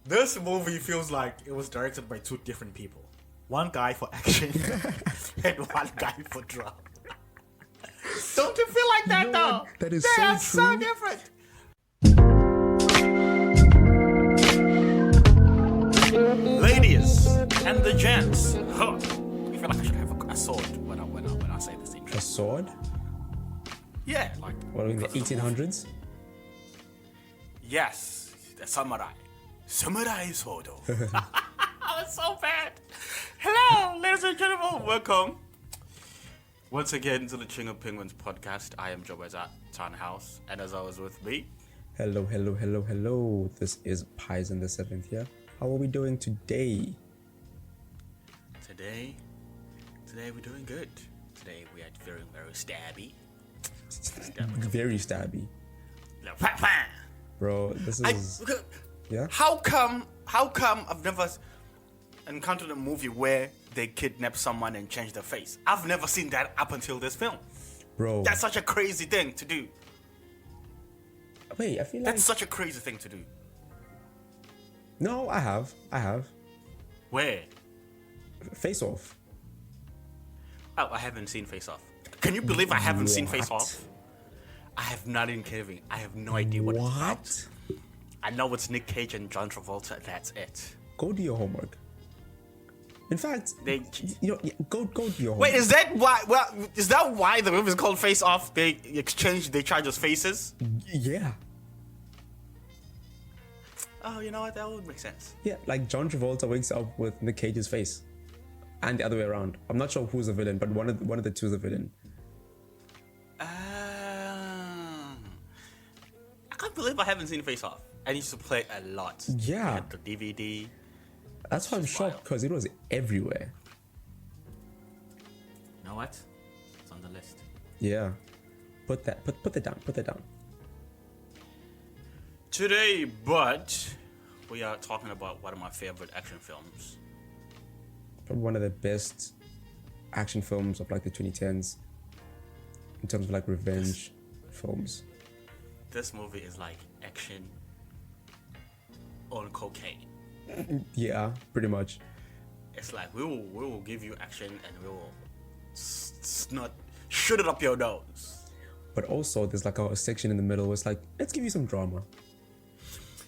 This movie feels like it was directed by two different people. One guy for action and one guy for drama. Don't you feel like that, though? That is they so are so true. different. Ladies and the gents. Huh. I feel like I should have a sword when I say this intro. A sword? Yeah, like What, in the 1800s? yes, the samurai. Samurai sword. Oh, it's so bad. Hello, ladies and gentlemen. Welcome once again to the King of Penguins podcast. I am Joe at Townhouse, and as always with me. Hello. This is Pies in the 7th here. How are we doing today? Today we're doing good. Today we are very, very stabby. Very stabby. Like, wah, wah. Bro, this is... Yeah? How come I've never encountered a movie where they kidnap someone and change their face? I've never seen that up until this film. Bro. That's such a crazy thing to do. Wait, I feel like... That's such a crazy thing to do. No, I have. Where? Face Off. Oh, I haven't seen Face Off. Can you believe I haven't seen Face What? Off? I have not in Kevin. I have no idea what it's about. I know it's Nick Cage and John Travolta. That's it. Go do your homework. In fact, They- go do your homework. Wait, is that why? Well, is that why the movie is called Face Off? They charge us faces. Yeah. Oh, you know what? That would make sense. Yeah, like John Travolta wakes up with Nick Cage's face. And the other way around. I'm not sure who's the villain, but one of the two is the villain. I can't believe I haven't seen Face Off. I used to play a lot. Yeah. I had the DVD. That's why I'm It's shocked, wild. because it was everywhere. You know what? It's on the list. Yeah. Put that down. Today, but we are talking about one of my favorite action films. Probably one of the best action films of like the 2010s. In terms of like revenge films. This movie is like action on cocaine. Yeah, pretty much. It's like we will give you action and we will not shoot it up your nose. But also there's like a section in the middle where it's like, let's give you some drama.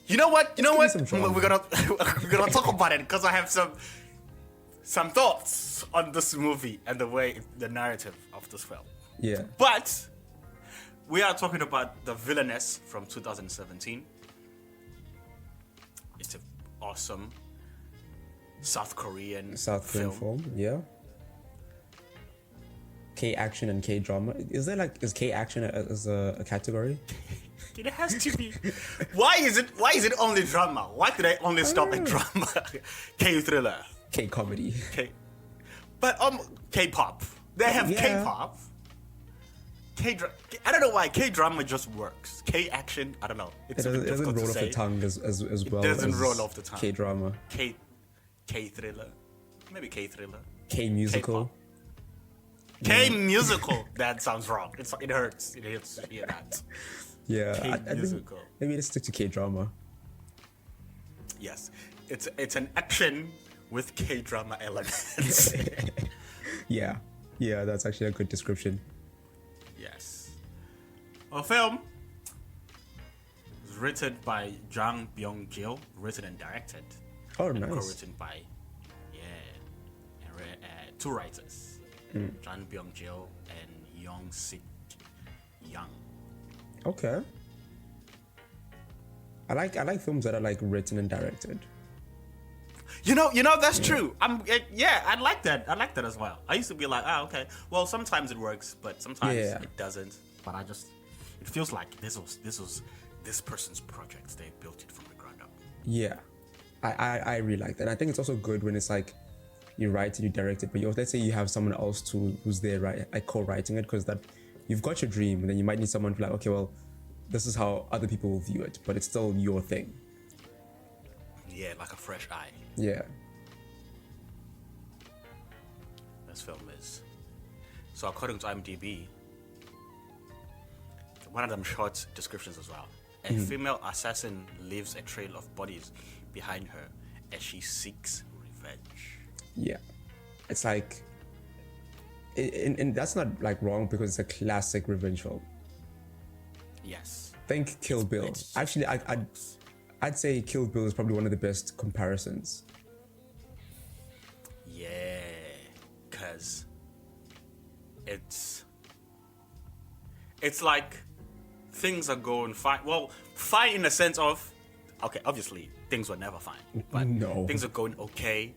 You know what? give me some drama. We're gonna talk about it because I have some thoughts on this movie and the narrative of this film. Yeah. But we are talking about the Villainess from 2017. It's an awesome South Korean film, yeah. K action and K drama. Is K action as a category? It has to be. Why is it only drama? Why did I only stop at drama? K thriller. K comedy. But K-pop. They have Yeah. K-pop. I don't know why K-drama just works. K-action, I don't know. It It's a bit doesn't difficult roll to off say. the tongue as well. doesn't as roll off the tongue. K drama. K-thriller. Maybe K-thriller. K musical. K-pop. K-musical. That sounds wrong. It hurts. It hurts to hear that. Yeah. I think K-musical. maybe let's stick to K drama. Yes. It's an action with K-drama elements. Yeah. Yeah, that's actually a good description. Yes. A film was written by Jung Byung-gil, written and directed. Oh, and nice. co-written by, two writers, Jung Byung-gil and Young. Okay. I like films that are like written and directed. You know that's true. I like that. I like that as well. I used to be like, okay. Well, sometimes it works, but sometimes it doesn't. But it feels like this was this person's project. They built it from the ground up. Yeah. I really like that. And I think it's also good when it's like you write and you direct it, but let's say you have someone else who's there, right, like co-writing it, because that you've got your dream, and then you might need someone to like, okay, well, this is how other people will view it, but it's still your thing. Yeah, like a fresh eye. Yeah. This film is. So according to IMDb, one of them short descriptions as well. A female assassin leaves a trail of bodies behind her as she seeks revenge. Yeah, it's like, and that's not like wrong because it's a classic revenge film. Yes. Think Kill Bill. Actually, I'd say Kill Bill is probably one of the best comparisons. Yeah, because it's like things are going fine. Well, fine in the sense of, okay, obviously things were never fine, but No. things are going okay.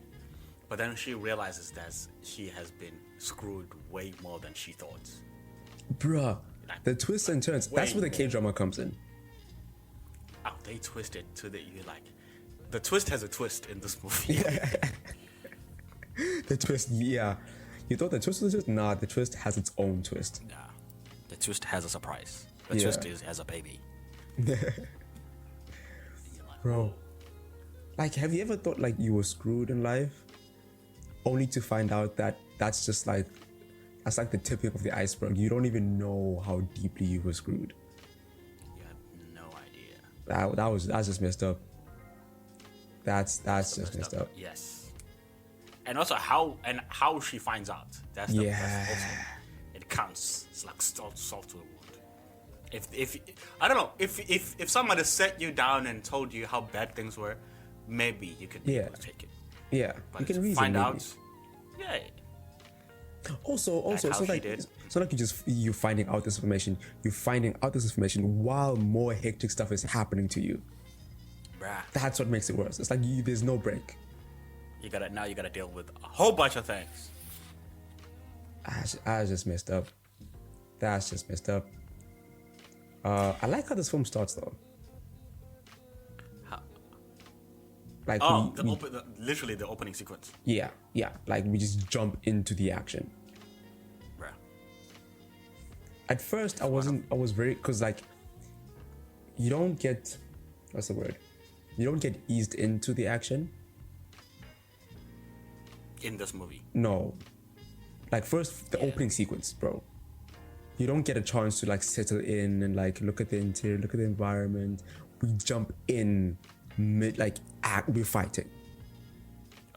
But then she realizes that she has been screwed way more than she thought. Bruh, the twists and turns. That's where the K-drama comes in. Oh, they twisted to the, you like, the twist has a twist in this movie. The twist, yeah. You thought the twist was just, nah, the twist has its own twist. Yeah. The twist has a surprise. The twist has a baby. Bro, like, have you ever thought like you were screwed in life only to find out that that's just like, that's like the tipping of the iceberg? You don't even know how deeply you were screwed. You have no idea. That's just messed up. That's just messed up. Yes. And also how she finds out. That's also, it counts. It's like salt to the wound. If I don't know, if somebody set you down and told you how bad things were, maybe you could be able to take it. Yeah, but you can reason, find maybe. out. Yeah. Also, Like it's not like you finding out this information. You're finding out this information while more hectic stuff is happening to you. Bruh. That's what makes it worse. It's like there's no break. You gotta deal with a whole bunch of things. I just messed up. That's just messed up. I like how this film starts though. Like literally the opening sequence. Yeah. Like we just jump into the action. Bruh. At first, I was very, cause like, you don't get, what's the word? You don't get eased into the action. In this movie. No. Like first, the opening sequence, bro. You don't get a chance to like settle in and like look at the interior, look at the environment. We jump in we're fighting.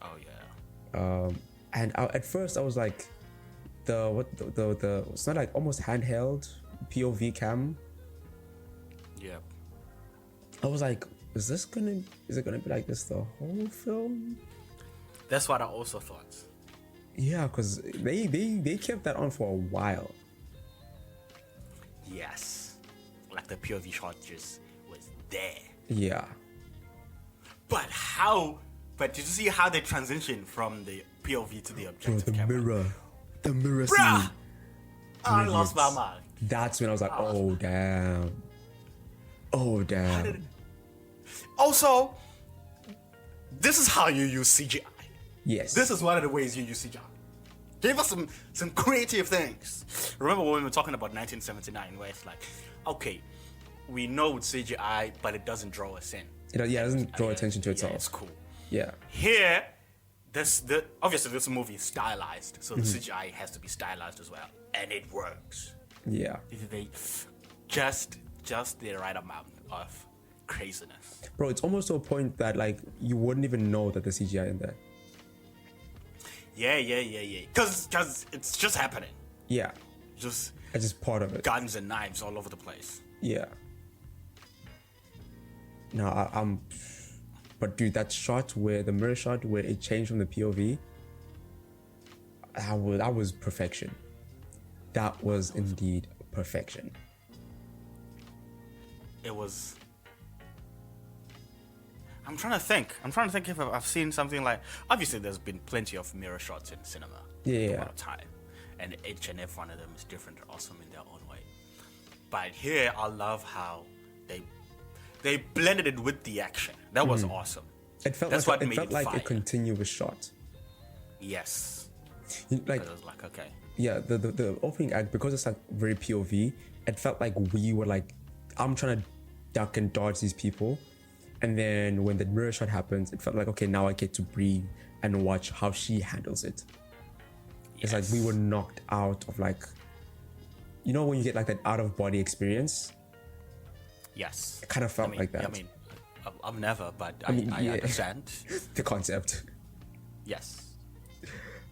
Oh yeah. And at first I was like, it's not like almost handheld POV cam. Yeah. I was like, is it gonna be like this the whole film? That's what I also thought. Yeah, because they kept that on for a while. Yes. Like the POV shot just was there. Yeah. But did you see how they transitioned from the POV to the objective camera? The mirror Bruh! scene. I lost my mind. That's when I was like, oh damn. Also, this is how you use CGI. Yes. This is one of the ways you use CGI. Give us some creative things. Remember when we were talking about 1979, where it's like, okay, we know it's CGI, but it doesn't draw us in. It doesn't draw attention to itself. Yeah, it's cool. Yeah. Here, obviously this movie is stylized, so the CGI has to be stylized as well, and it works. Yeah. They just the right amount of craziness. Bro, it's almost to a point that like you wouldn't even know that the CGI in there. Yeah. Because it's just happening. Yeah. It's just part of it. Guns and knives all over the place. Yeah. No, but dude, that shot where the mirror shot where it changed from the POV, that was perfection. That was indeed perfection. It was. I'm trying to think if I've seen something like. Obviously, there's been plenty of mirror shots in cinema. Yeah. A lot of time, and each and every one of them is different and awesome in their own way. But here, I love how they blended it with the action. That was awesome. It felt like a continuous shot. Yes. Like it was like, okay. Yeah, the opening act, because it's like very POV, it felt like we were like, I'm trying to duck and dodge these people. And then when the mirror shot happens, it felt like, okay, now I get to breathe and watch how she handles it. Yes. It's like we were knocked out of like, you know, when you get like that out of body experience? Yes. It kind of felt like that. I mean, I'm never, but I mean, I yeah. understand. The concept. Yes.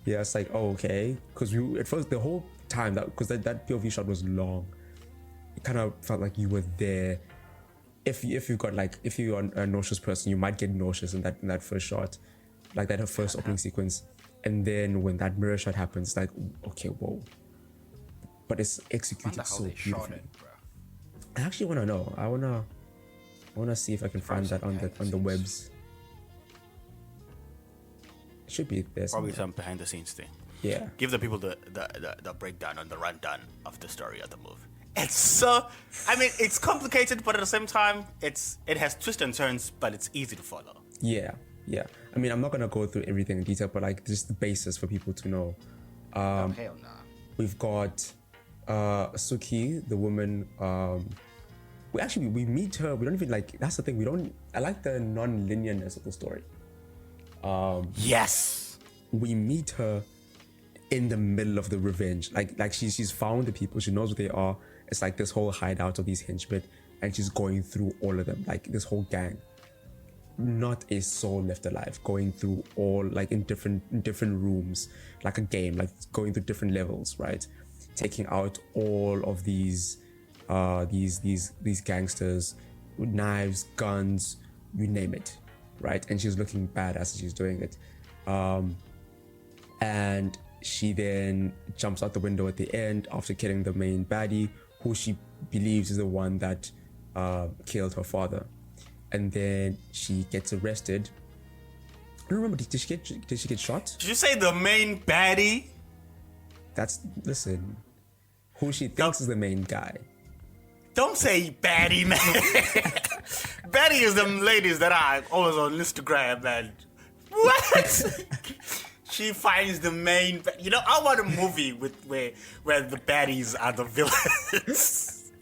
Yeah, it's like, oh, okay. Because we at first the whole time because that POV shot was long, it kind of felt like you were there. If you're a nauseous person, you might get nauseous in that first shot, like that first opening sequence, and then when that mirror shot happens, it's like, okay, whoa. But it's executed so beautifully. I actually want to know. I wanna see if I can find that on the webs. It should be there. Probably some behind the scenes thing. Yeah. Give the people the breakdown on the rundown of the story of the movie. It's so, I mean, it's complicated, but at the same time, it has twists and turns, but it's easy to follow. Yeah. I mean, I'm not gonna go through everything in detail, but like just the basis for people to know. Hell nah. We've got Sook-hee, the woman. We meet her. We don't even like. That's the thing. I like the non-linearness of the story. Yes. We meet her in the middle of the revenge. Like she's found the people. She knows what they are. It's like this whole hideout of these henchmen, and she's going through all of them. Like this whole gang. Not a soul left alive. Going through all like in different rooms, like a game. Like going through different levels, right? Taking out all of these gangsters with knives, guns, you name it, right? And she's looking badass as she's doing it. And she then jumps out the window at the end after killing the main baddie, who she believes is the one that killed her father. And then she gets arrested. I don't remember. Did she get shot? Did you say the main baddie? Listen. Who she thinks is the main guy. Don't say baddie, man. Baddie is them ladies that are always on Instagram, man. What? She finds the main. I want a movie where the baddies are the villains.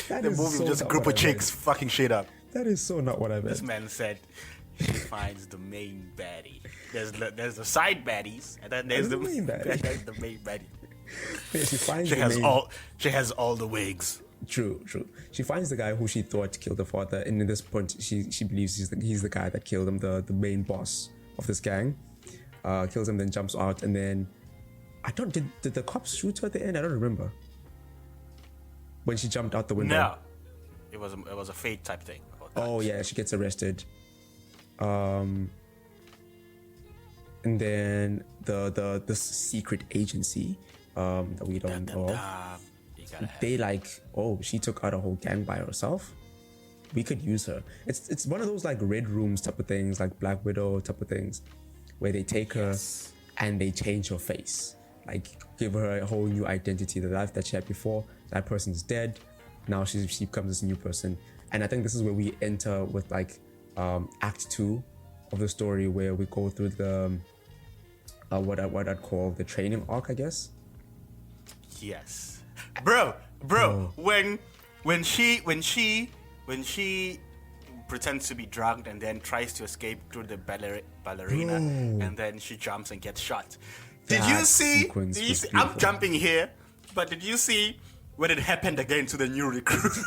The movie with just a group of chicks fucking shit up. That is so not what I meant. This man said she finds the main baddie. There's the side baddies, and then there's the main baddie. There's the main baddie. Yeah, she has all the wigs. True. She finds the guy who she thought killed her father, and at this point, she believes he's the guy that killed him, the main boss of this gang. Kills him, then jumps out, and then did the cops shoot her at the end? I don't remember. When she jumped out the window. No, it was a fate type thing. Oh yeah, she gets arrested. And then the secret agency that we don't know of. They she took out a whole gang by herself. We could use her. It's one of those like Red Rooms type of things, like Black Widow type of things, where they take her and they change her face, like give her a whole new identity. The life that she had before, that person's dead. Now she becomes this new person. And I think this is where we enter with like Act 2 of the story, where we go through the what I'd call the training arc, I guess. Yes, bro. When she pretends to be drugged and then tries to escape through the ballerina, and then she jumps and gets shot. Did you see? I'm jumping here, but did you see when it happened again to the new recruits?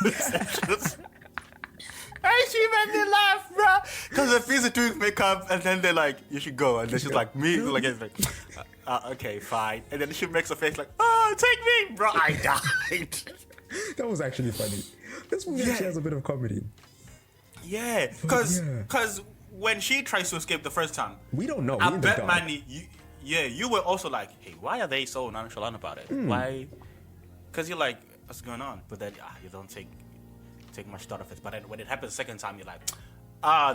She made me laugh, bro. Because they're busy doing makeup, and then they're like, "You should go," and then she's like, "Me?" Like, it's like, "Okay, fine." And then she makes a face like, "Oh, take me, bro." I died. That was actually funny. This movie actually has a bit of comedy. Yeah, because when she tries to escape the first time, we don't know. I bet Manny, you were also like, "Hey, why are they so nonchalant about it? Why?" Because you're like, "What's going on?" But then you don't take much thought of it. But then when it happens the second time, you're like,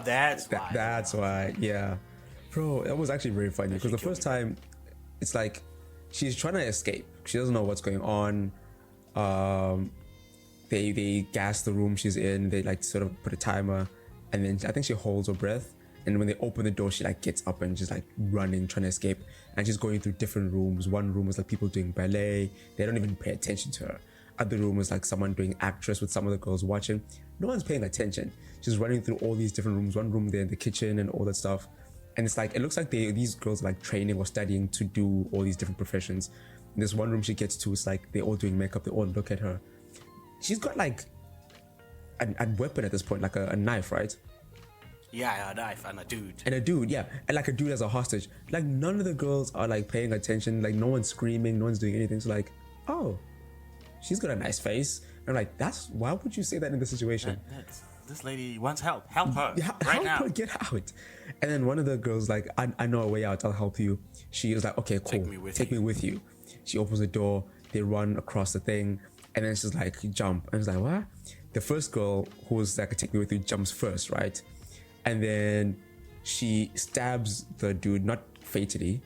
that's why. That's why, yeah. Bro, that was actually very funny because the first time, it's like she's trying to escape. She doesn't know what's going on. They gas the room she's in. They like sort of put a timer, and then I think she holds her breath. And when they open the door, she like gets up and she's like running, trying to escape. And she's going through different rooms. One room was like people doing ballet. They don't even pay attention to her. Other room was like someone doing actress with some of the girls watching. No one's paying attention. She's running through all these different rooms. One room there in the kitchen and all that stuff. And it's like, it looks like these girls are like training or studying to do all these different professions. And this one room she gets to, it's like they're all doing makeup. They all look at her. She's got like a weapon at this point, like a knife, right? Yeah, a knife and a dude. And a dude, yeah. And like a dude as a hostage. Like none of the girls are like paying attention. Like no one's screaming, no one's doing anything. So like, oh, she's got a nice face. And I'm like, why would you say that in this situation? This lady wants help. Help her. Yeah, right help now. her get out. And then one of the girls like, I know a way out, I'll help you. She was like, okay, cool. Take me with you. She opens the door, they run across the thing, and then she's like, jump. And I was like, what? The first girl who was like, take me with you, jumps first, right? And then she stabs the dude, not fatally,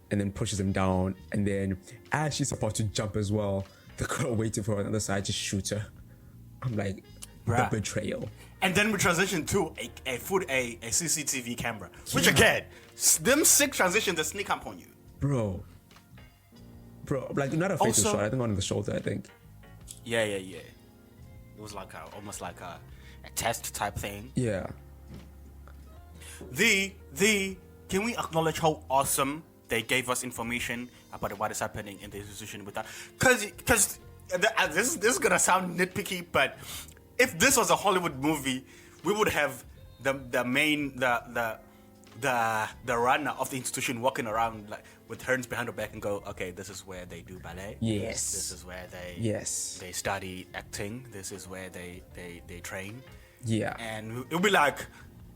and then pushes him down. And then as she's about to jump as well, the girl waiting for her on the other side just shoots her. I'm like, the betrayal. And then we transition to a CCTV camera, which again, them sick transitions that sneak up on you. Bro, like not a fatal shot. I think on the shoulder. I think. Yeah. It was like almost like a test type thing. Yeah. Can we acknowledge how awesome they gave us information about what is happening in the institution with that? Because this is gonna sound nitpicky, but if this was a Hollywood movie, we would have the runner of the institution walking around like with hands behind her back and go, okay, this is where they do ballet. Yes. This is where they study acting. This is where they train. Yeah. And it'll be like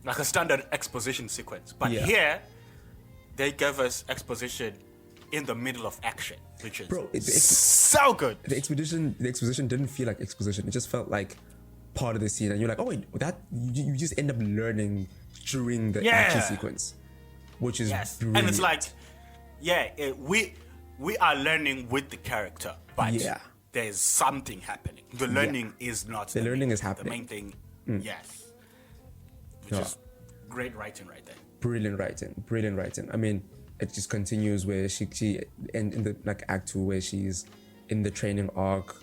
a standard exposition sequence. But here, they gave us exposition in the middle of action, which is so good. The exposition didn't feel like exposition. It just felt like part of the scene, and you're like, oh wait, that you just end up learning during the action sequence, which is brilliant. And it's like, we are learning with the character, but there's something happening. The learning is not the learning is The happening. main thing, which is great writing right there. Brilliant writing. I mean, it just continues where she in the like act 2 where she's in the training arc,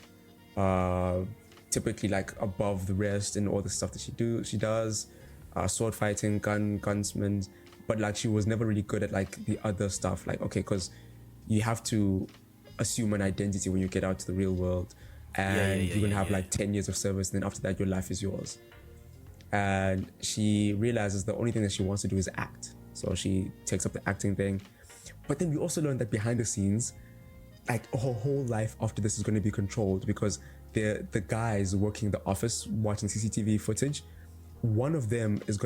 typically like above the rest in all the stuff that she does, sword fighting, gunsmen, but like she was never really good at like the other stuff. Like, okay, because you have to assume an identity when you get out to the real world, and you're gonna have like 10 years of service, and then after that your life is yours. And she realizes the only thing that she wants to do is act, so she takes up the acting thing. But then we also learn that behind the scenes, like her whole life after this is going to be controlled, because the guys working in the office watching CCTV footage, one of them is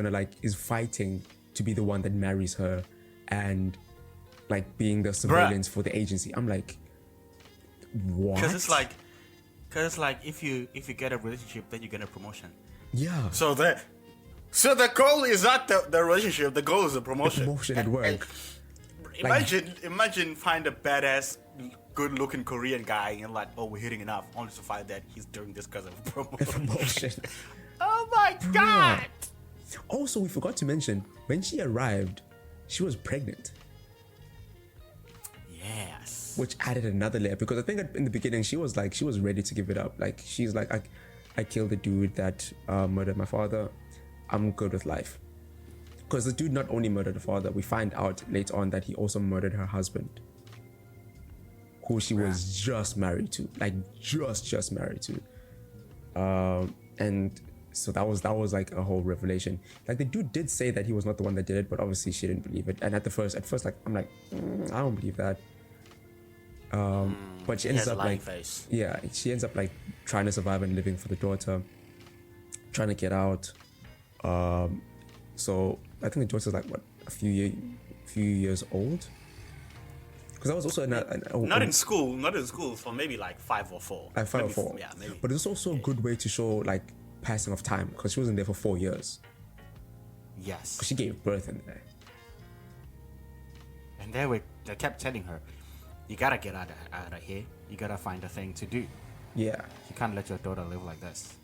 fighting to be the one that marries her and like being the surveillance for the agency. I'm like, what? Because it's like if you get a relationship, then you get a promotion. Yeah. So the goal is not the relationship. The goal is the promotion. The promotion at work. Imagine find a badass, good-looking Korean guy and like, oh, we're hitting enough, only to find that he's doing this because of promotion. Oh my god! Also, we forgot to mention when she arrived, she was pregnant. Yes. Which added another layer, because I think in the beginning she was ready to give it up. Like she's like, I killed the dude that murdered my father. I'm good with life. Because the dude not only murdered the father, we find out later on that he also murdered her husband, who she was just married to, like just married to. And so that was like a whole revelation. Like the dude did say that he was not the one that did it, but obviously she didn't believe it. And at first, like I'm like, I don't believe that. But she ends up like, she ends up like trying to survive and living for the daughter, trying to get out. So I think the daughter's like what, a few years old. Because I was also not in school, so maybe like 5 or 4. Like 5 or 4. Yeah, maybe. But it's also a good way to show like passing of time, because she wasn't there for 4 years. Yes. Because she gave birth in there. And they kept telling her, you gotta get out of here. You gotta find a thing to do. Yeah. You can't let your daughter live like this.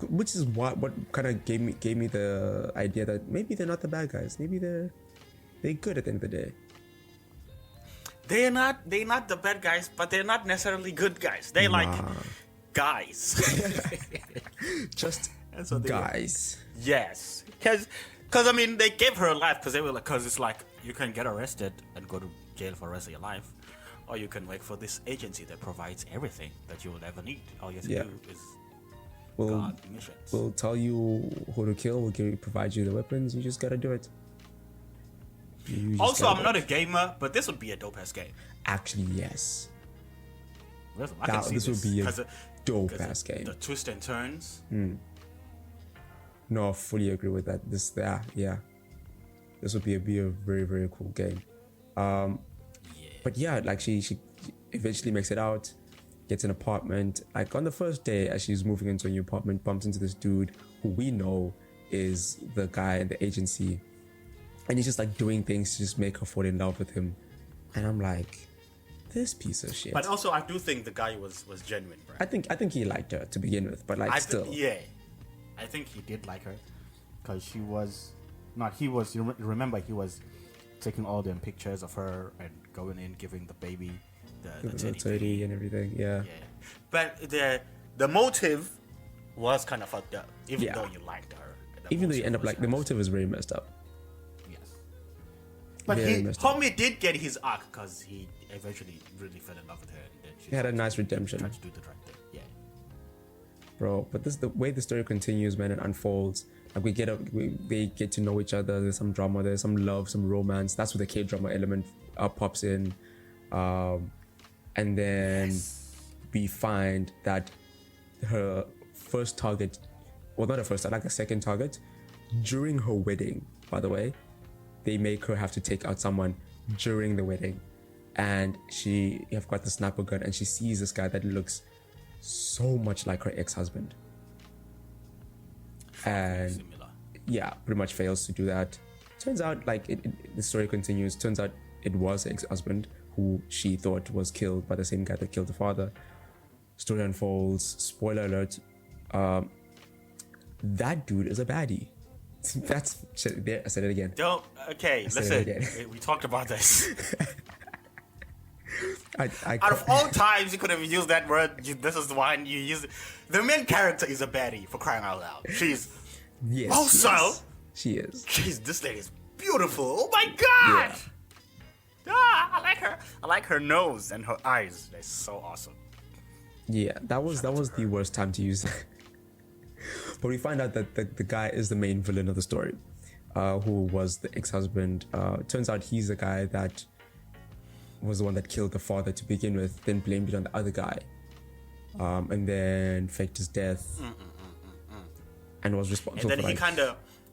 Which is what kind of gave me the idea that maybe they're not the bad guys. Maybe they're good at the end of the day. They're not the bad guys, but they're not necessarily good guys. They're like guys. Just guys. Yes. Because I mean, they gave her a life because they were like, because it's like, you can get arrested and go to jail for the rest of your life, or you can work for this agency that provides everything that you will ever need. All you have to do is We'll tell you who to kill. We'll provide you the weapons. You just gotta do it. Also, I'm not a gamer, but this would be a dope ass game. Actually, yes. Listen, This would be a dope ass game. The twists and turns. No, I fully agree with that. This would be a very, very cool game. But yeah, like she eventually makes it out, gets an apartment. Like on the first day, as she's moving into a new apartment, bumps into this dude who we know is the guy in the agency, and he's just like doing things to just make her fall in love with him. And I'm like, this piece of shit. But also, I do think the guy was genuine, bro. I think he liked her to begin with, but like still. I think he did like her, because he was. Remember, he was taking all them pictures of her and going in, giving the baby the teddy and everything. Yeah. But the motive was kind of fucked up, even though you liked her. Even though you end up like the motive is very messed up. Yes. But homie did get his arc, because he eventually really fell in love with her. And then he had a nice redemption. Tried to do the right thing. Yeah. Bro, but this is the way the story continues, man. It unfolds. Like they get to know each other. There's some drama. There's some love, some romance. That's where the K-drama element pops in, and then we find that her first target, well, not her first, like a second target, during her wedding. By the way, they make her have to take out someone during the wedding, and she have got the sniper gun, and she sees this guy that looks so much like her ex-husband. And pretty much fails to do that. Turns out, like, the story continues. Turns out it was her ex-husband who she thought was killed by the same guy that killed the father. Story unfolds. Spoiler alert. That dude is a baddie. That's there. I said it again. Listen. We talked about this. Out of all times you could have used that word, this is the one you use. The main character is a baddie, for crying out loud. She's she is. This lady is beautiful. Oh my god! Yeah. I like her. I like her nose and her eyes. They're so awesome. Yeah, that was the worst time to use that. But we find out that the guy is the main villain of the story, who was the ex-husband. Turns out he's the guy that was the one that killed the father to begin with, then blamed it on the other guy, and then faked his death, and was responsible. And then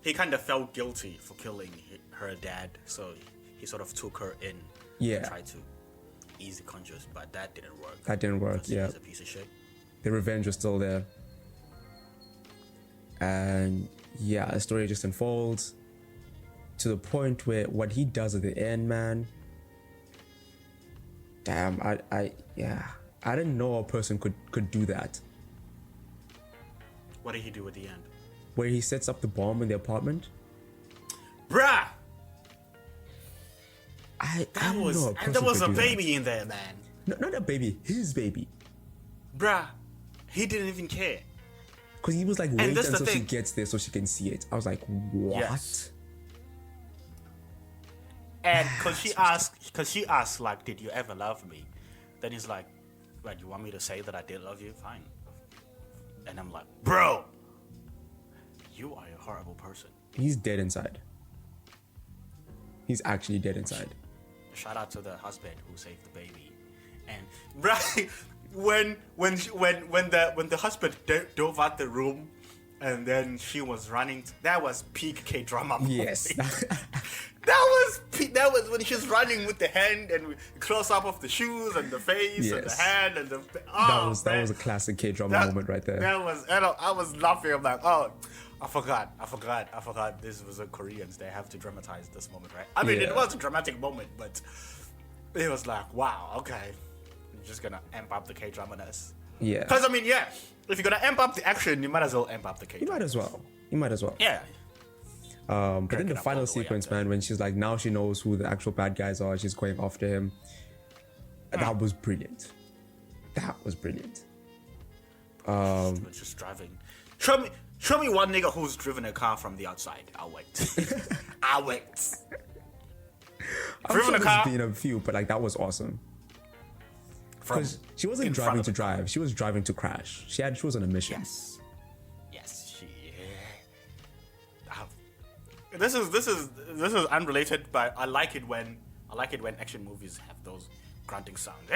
he kind of felt guilty for killing her dad, so he sort of took her in. And tried to ease the conscience, but that didn't work. Yeah, he's a piece of shit. The revenge was still there, and the story just unfolds to the point where what he does at the end, man. Damn, I didn't know a person could do that. What did he do at the end? Where he sets up the bomb in the apartment. Bruh! There was a baby in there, man. No, not a baby, his baby. Bruh, he didn't even care. Because he was like, wait until she gets there so she can see it. I was like, what? Yes. And because she asked, like, did you ever love me? Then he's like, right, you want me to say that I did love you? Fine. And I'm like, bro, you are a horrible person. He's dead inside. He's actually dead inside. Shout out to the husband who saved the baby. And right when the husband dove out the room, and then she was running. That was peak K-drama moment. Yes. That was when she's running with the hand and close up of the shoes and the face and the hand and the. That was a classic K-drama moment right there. I was laughing. I'm like, I forgot. This was a Koreans. They have to dramatize this moment, right? I mean, it was a dramatic moment, but it was like, wow, okay, I'm just gonna amp up the K-drama-ness. Yeah. Because I mean, if you're gonna amp up the action, you might as well amp up the K-drama. You might as well. Yeah. But then the final sequence, man, when she's like, now she knows who the actual bad guys are, she's going after him. That was brilliant. Just driving. Show me one nigga who's driven a car from the outside. I'll wait. Driven a car. There's been a few, but like that was awesome. Because she wasn't driving to drive. She was driving to crash. She was on a mission. Yes. this is unrelated, but I like it when action movies have those grunting sounds.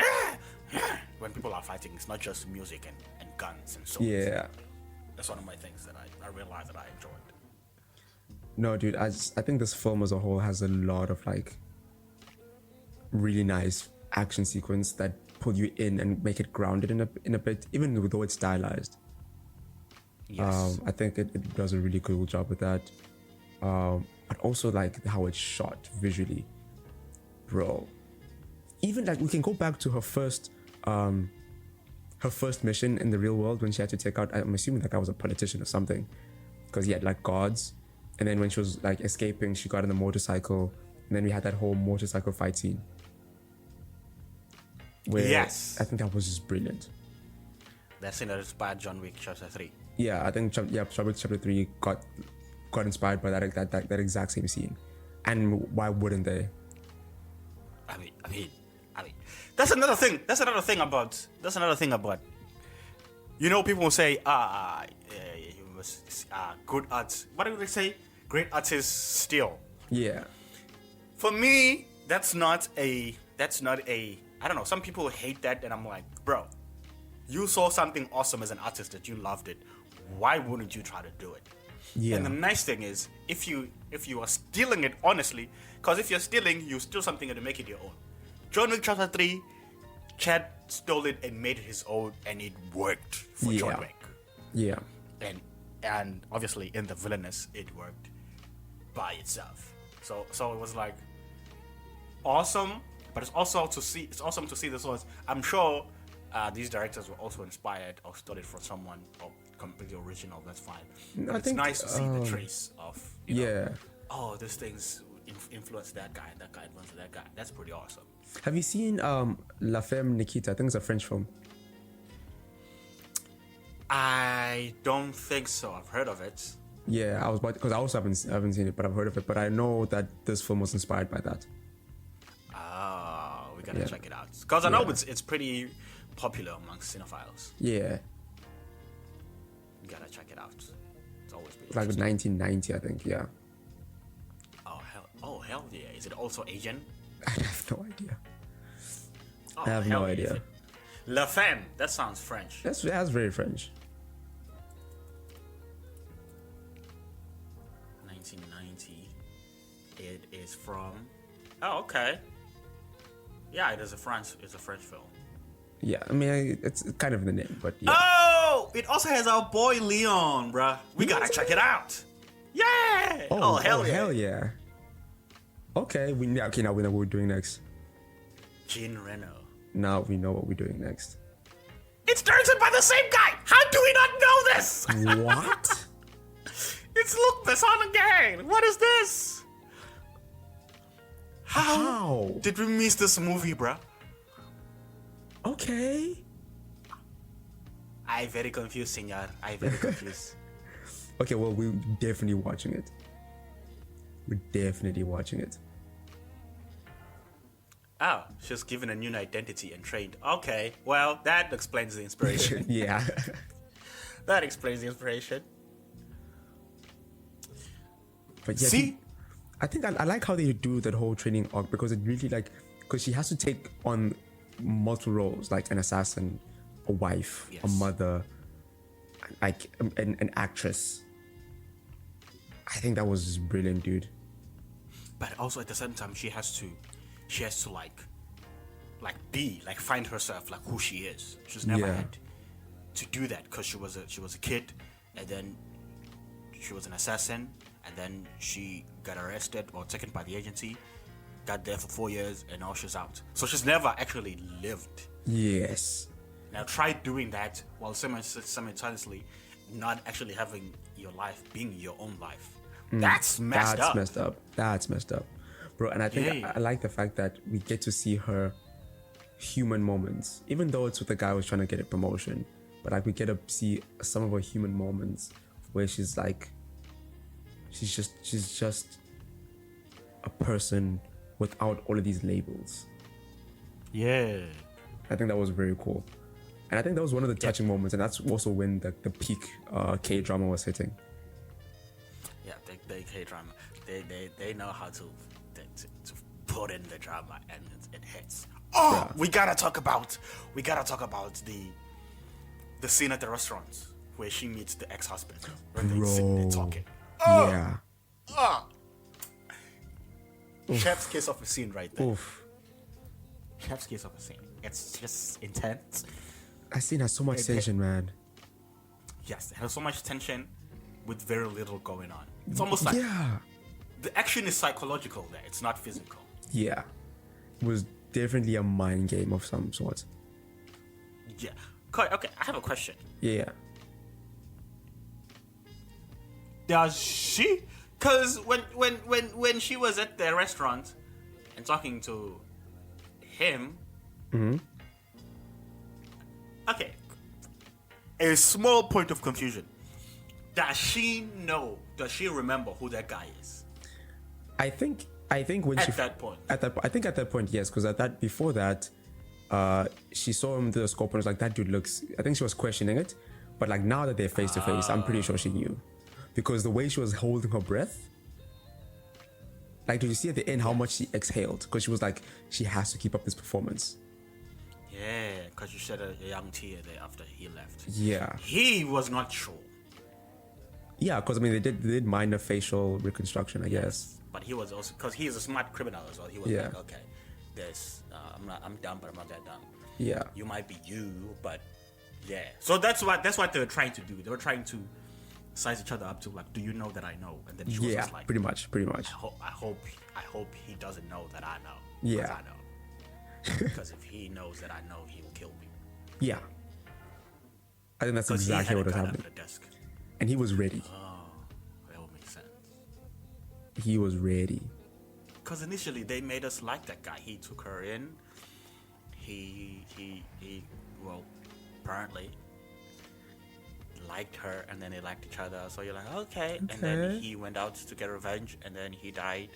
When people are fighting, it's not just music and guns and swords. Yeah. That's one of my things that I realized that I enjoyed. No, dude, I think this film as a whole has a lot of like really nice action sequence that pull you in and make it grounded in a bit, even though it's stylized. Yes. I think it does a really cool job with that. But also like how it's shot visually, bro. Even like we can go back to her first mission in the real world when she had to take out, I'm assuming that guy was a politician or something, because he had like guards. And then when she was like escaping, she got on the motorcycle, and then we had that whole motorcycle fight scene. Where Yes. I think that was just brilliant. That scene that inspired John Wick Chapter 3. Yeah, I think John Wick Chapter 3 got inspired by that exact same scene. And why wouldn't they? I mean, that's another thing. That's another thing about. You know, people will say, good arts. What do they say? Great artists steal. Yeah. For me, that's not a. I don't know. Some people hate that, and I'm like, bro, you saw something awesome as an artist that you loved it. Why wouldn't you try to do it? Yeah. And the nice thing is, if you are stealing it honestly, because if you're stealing, you steal something and make it your own. John Wick Chapter 3, Chad stole it and made it his own, and it worked for John Wick. Yeah. And obviously in the Villainess, it worked by itself. So it was like awesome, but it's awesome to see the source. I'm sure these directors were also inspired or studied from someone or completely original. That's fine. But it's nice to see the trace of this thing's influenced that guy, and that guy influenced that guy. That's pretty awesome. Have you seen La Femme Nikita? I think it's a French film. I don't think so. I've heard of it. Yeah, I was because I also haven't seen it, but I've heard of it. But I know that this film was inspired by that. We gotta check it out because I know it's pretty popular amongst cinephiles. Yeah. You gotta check it out. It's always pretty like 1990, I think. Yeah. Oh hell yeah! Is it also Asian? I have no idea. Oh, I have no idea. La Femme. That sounds French. That's very French. 1990. It is from. Oh, okay. Yeah, it's a French film. Yeah, I mean, it's kind of in the name, but yeah. Oh, it also has our boy Leon, bruh. We gotta check it out. Yeah. Oh hell yeah. Hell yeah. Okay, now we know what we're doing next. Jean Reno. Now we know what we're doing next. It's directed by the same guy. How do we not know this? What? It's Luc Besson again. What is this? How did we miss this movie, bruh? Okay. I very confused, senor. I very confused. Okay, well, we're definitely watching it. We're definitely watching it. Oh, she's given a new identity and trained. Okay, well, that explains the inspiration. Yeah. That explains the inspiration. But yeah, see? I think I like how they do that whole training arc because it really because she has to take on multiple roles, like an assassin, a wife, a mother, like an actress. I think that was brilliant, dude. But also at the same time, she has to find herself, like who she is. She's never had to do that because she was a kid, and then she was an assassin, and then she got arrested or taken by the agency, got there for 4 years, and now she's out. So she's never actually lived. Yes. Now try doing that while simultaneously not actually having your life being your own life. That's messed up. That's messed up, bro. And I think I like the fact that we get to see her human moments, even though it's with the guy who's trying to get a promotion. But like we get to see some of her human moments where she's just a person without all of these labels. Yeah. I think that was very cool. And I think that was one of the touching moments, and that's also when the peak K-drama was hitting. Yeah, the K-drama. They know how to put in the drama, and it hits. Oh, we gotta talk about the scene at the restaurant where she meets the ex-husband when they're sitting there talking. Oh, Yeah. Chef's kiss of a scene right there. Oof. Chef's kiss of a scene. It's just intense. That scene has so much tension, man. Yes, it has so much tension with very little going on. It's almost like the action is psychological there. It's not physical. Yeah. It was definitely a mind game of some sort. Yeah. Okay, I have a question. Yeah. Does she? Because when she was at the restaurant and talking to him, okay, a small point of confusion. Does she know? Does she remember who that guy is? I think when at that point. At that point, yes, because before that, she saw him through the scope and was like, that dude looks. I think she was questioning it, but like now that they're face to face, I'm pretty sure she knew, because the way she was holding her breath. Like, did you see at the end how much she exhaled? Because she was like, she has to keep up this performance. Yeah, because you shed a young tear there after he left. Yeah. He was not sure. Yeah, because I mean, they did minor facial reconstruction, I guess. But he was also, because he is a smart criminal as well. He was like, okay, there's, I'm dumb, but I'm not that dumb. Yeah. You might be you, but yeah. So that's what they were trying to do. They were trying to size each other up to like, do you know that I know? And then she was just like, pretty much. I hope he doesn't know that I know. Yeah. I know. Because if he knows that I know, he will kill me. Yeah. I think that's exactly what was happening. And he was ready. Oh, that would make sense. He was ready. Because initially they made us like that guy. He took her in. He well, apparently liked her, and then they liked each other. So you're like, okay. And then he went out to get revenge, and then he died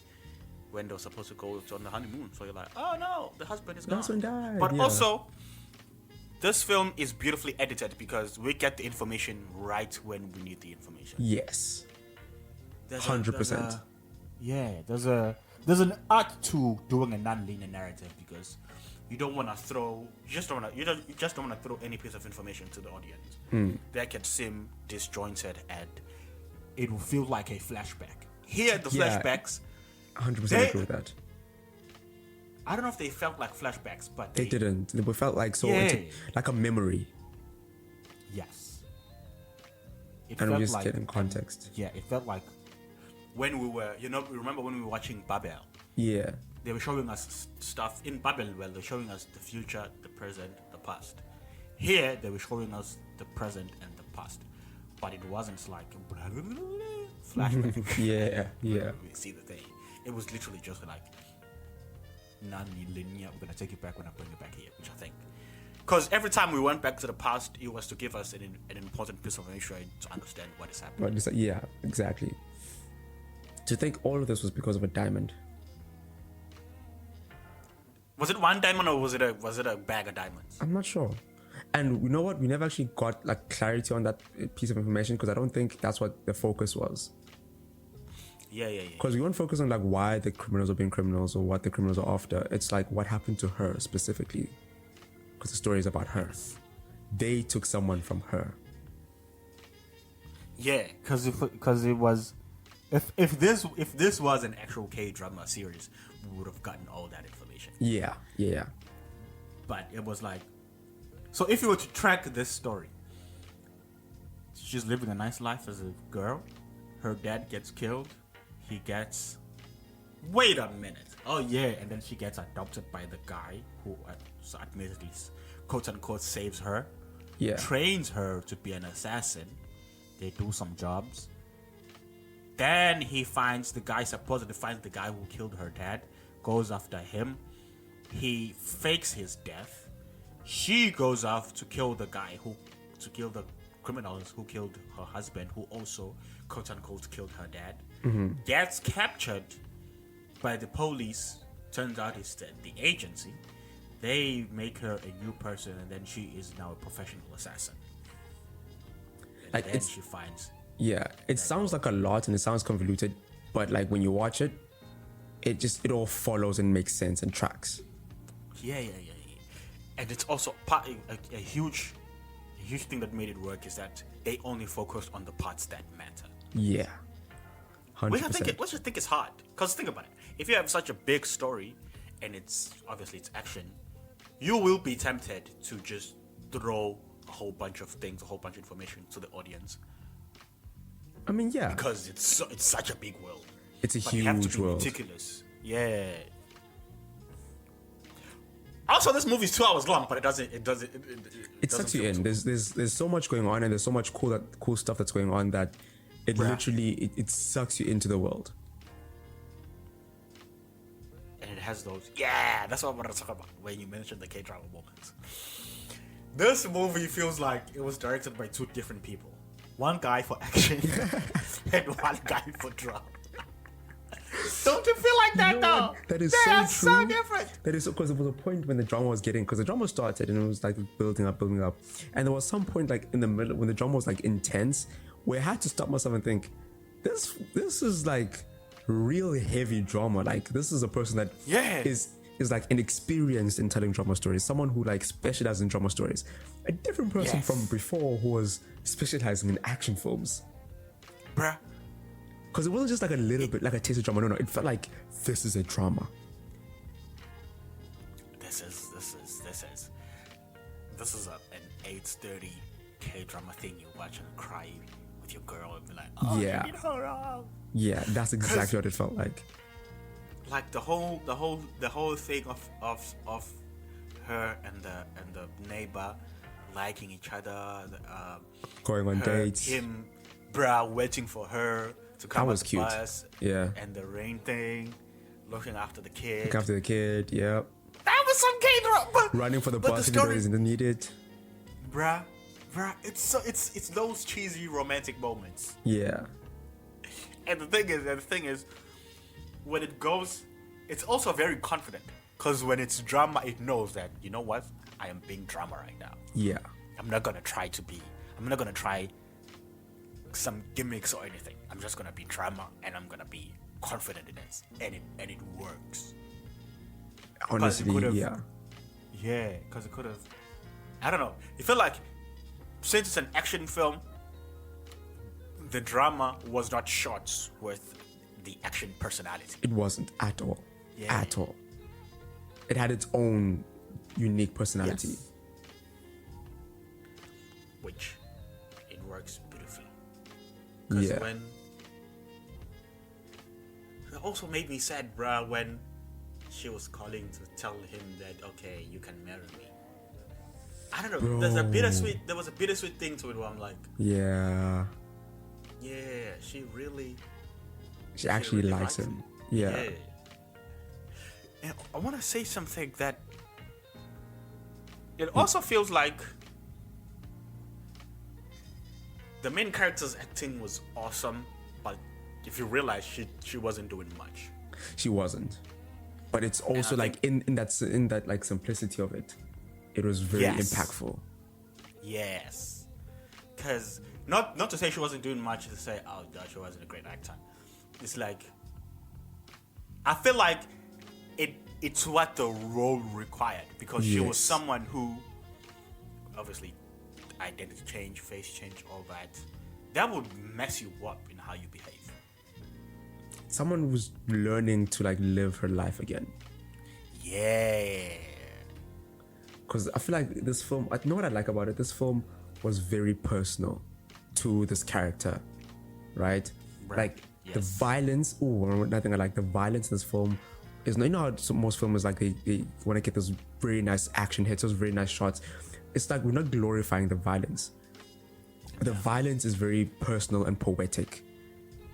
when they were supposed to go on the honeymoon. So you're like, oh no, the husband is gone. The husband died. But also, this film is beautifully edited because we get the information right when we need the information. Yes. 100%. There's an art to doing a non-linear narrative because you just don't want to throw any piece of information to the audience that can seem disjointed and it will feel like a flashback. Here, the flashbacks, 100% agree with that. I don't know if they felt like flashbacks, but they didn't. They felt like like a memory. Yes. And we just get in context. It felt like when we were, remember when we were watching Babel? Yeah. They were showing us stuff in Babel. Well, they're showing us the future, the present, the past. Here, they were showing us the present and the past, but it wasn't like flashback. Yeah. We see the thing. It was literally just like non-linear. We're gonna take it back when I bring it back here, which I think, because every time we went back to the past, it was to give us an important piece of information to understand what is happening. Yeah, exactly. Do you think all of this was because of a diamond? Was it one diamond or was it a bag of diamonds? I'm not sure. And you know what? We never actually got like clarity on that piece of information because I don't think that's what the focus was. Yeah. Because we weren't focused on like why the criminals are being criminals or what the criminals are after. It's like what happened to her specifically. Because the story is about her. They took someone from her. Yeah, because it was, if this was an actual K-drama series, we would have gotten all that information. Yeah. But it was like, so if you were to track this story, she's living a nice life as a girl. Her dad gets killed. He gets, wait a minute. Oh yeah, and then she gets adopted by the guy who, so admittedly, quote unquote, saves her. Yeah. Trains her to be an assassin. They do some jobs. Then he supposedly finds the guy who killed her dad, goes after him. He fakes his death. She goes off to kill the criminals who killed her husband, who also, quote unquote, killed her dad. Gets captured by the police. Turns out it's the agency. They make her a new person, and then she is now a professional assassin. And like then she finds. Yeah, it sounds like a lot and it sounds convoluted but like when you watch it, it all follows and makes sense and tracks. Yeah. And it's also a huge thing that made it work is that they only focused on the parts that matter. Yeah, 100%. Which I think is hard. Because think about it. If you have such a big story, and it's action, you will be tempted to just throw a whole bunch of things, a whole bunch of information to the audience. I mean, yeah. Because it's such a big world. It's a but huge you have to be world. meticulous. Yeah. Also, this movie's 2 hours long, but it sucks you in. There's so much going on, and there's so much cool stuff that's going on that it literally it sucks you into the world. And it has those. Yeah, that's what I wanted to talk about when you mentioned the K-drama moments. This movie feels like it was directed by 2 different people. One guy for action and one guy for drama. Don't you feel like that, though? That is they are so so true. different. That is because there was a point when the drama was because the drama started and it was like building up, and there was some point like in the middle when the drama was like intense, where I had to stop myself and think, this is like real heavy drama. Like this is a person that is like inexperienced in telling drama stories, someone who like specializes in drama stories, a different person from before who was specializing in action films, bruh. Because it wasn't just like a little bit like a taste of drama. No, it felt like this is a drama. This is an 8:30 K-drama thing you watch and cry with your girl and be like, oh, yeah, you did her wrong. Yeah, that's exactly what it felt like. Like the whole thing of her and the neighbor liking each other, going on dates, him, waiting for her to come out the bus, and the rain thing, looking after the kid. Yeah. That was some K-drama. Running for the bus if he doesn't need it. Bruh, it's those cheesy romantic moments. Yeah. And the thing is, when it goes, it's also very confident. Because when it's drama, it knows that, you know what? I am being drama right now. Yeah. I'm not gonna try some gimmicks or anything. I'm just gonna be drama, and I'm gonna be confident in it, and it works. Honestly, yeah. Yeah, because it could have. I don't know. You feel like since it's an action film, the drama was not shot with the action personality. It wasn't at all. Yeah. At all. It had its own unique personality. Yes. Which it works beautifully. Because when it also made me sad, bruh, when she was calling to tell him that, okay, you can marry me. I don't know. Bro. There was a bittersweet thing to it where I'm like, yeah, she actually really likes him. Yeah. And I want to say something that it also feels like the main character's acting was awesome, but if you realize she wasn't doing much. She wasn't. But it's also like in that like simplicity of it, it was very impactful. Yes. Cause not to say she wasn't doing much, to say, oh God, she wasn't a great actor. It's like I feel like it's what the role required, because she was someone who obviously identity change, face change, all that would mess you up in how you behave. Someone who's learning to like live her life again. Yeah. Because I feel like this film, I know what I like about it. This film was very personal to this character, right? Like the violence. Oh, nothing I like. The violence in this film is, you know how most films like they want to get those very nice action hits, those very nice shots. It's like we're not glorifying the violence. The violence is very personal and poetic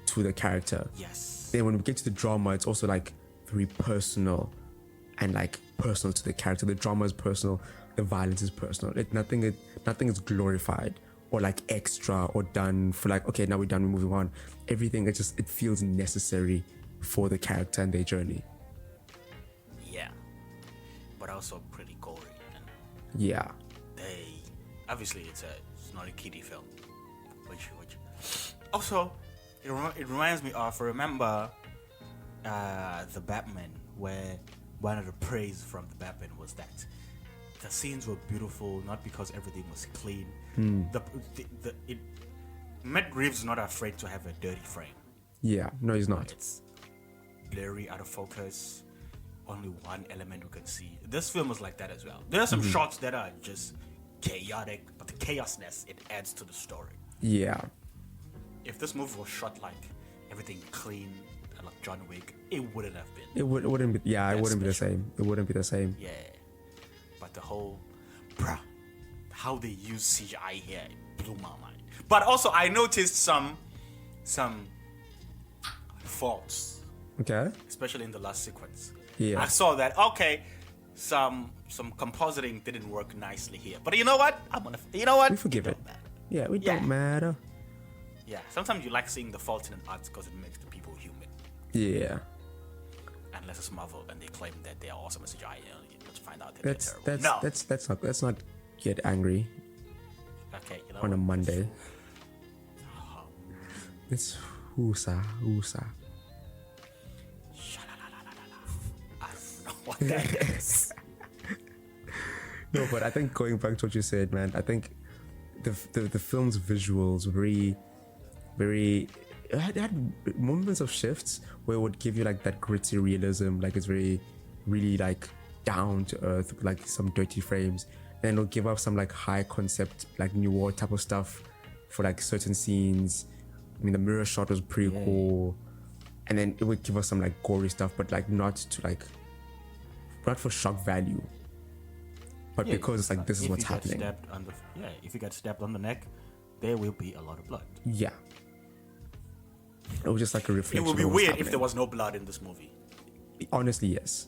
to the character. Yes. Then when we get to the drama, it's also like very personal and like personal to the character. The drama is personal, the violence is personal. Nothing is glorified or like extra or done for like, okay, now we're done, we're moving on. Everything, it feels necessary for the character and their journey. Yeah. But also pretty gory. Yeah. Obviously it's not a kiddie film. Which also, It reminds me of, remember, the Batman, where one of the praise from the Batman was that the scenes were beautiful, not because everything was clean. Matt Reeves is not afraid to have a dirty frame. Yeah, no, he's not. It's blurry, out of focus, only one element we can see. This film is like that as well. There are some shots that are just chaotic, but the chaosness, it adds to the story. Yeah. If this movie was shot like everything clean, like John Wick, it wouldn't have been. It wouldn't be. Yeah, it wouldn't be the same. It wouldn't be the same. Yeah, but the whole, how they use CGI here, it blew my mind. But also, I noticed some faults. Okay. Especially in the last sequence. Yeah. I saw that. Okay, some compositing didn't work nicely here. But you know what? We forgive it. Yeah, we don't matter. Yeah, sometimes you like seeing the faults in an art because it makes the people human. Yeah. Unless it's Marvel and they claim that they are awesome at CGI, let's find out that they're terrible. Let's not get angry. Okay, on a Monday. It's woosa. I don't know what that is. No, but I think going back to what you said, man, I think the film's visuals very it had moments of shifts where it would give you like that gritty realism, like it's very really like down to earth, like some dirty frames, and it'll give up some like high concept like noir type of stuff for like certain scenes. I mean, the mirror shot was pretty cool, and then it would give us some like gory stuff, but like not for shock value, but because it's like this is what's happening. If you get stabbed on the neck, there will be a lot of blood. Yeah. It was just like a reflection. It would be weird if there was no blood in this movie. Honestly, yes.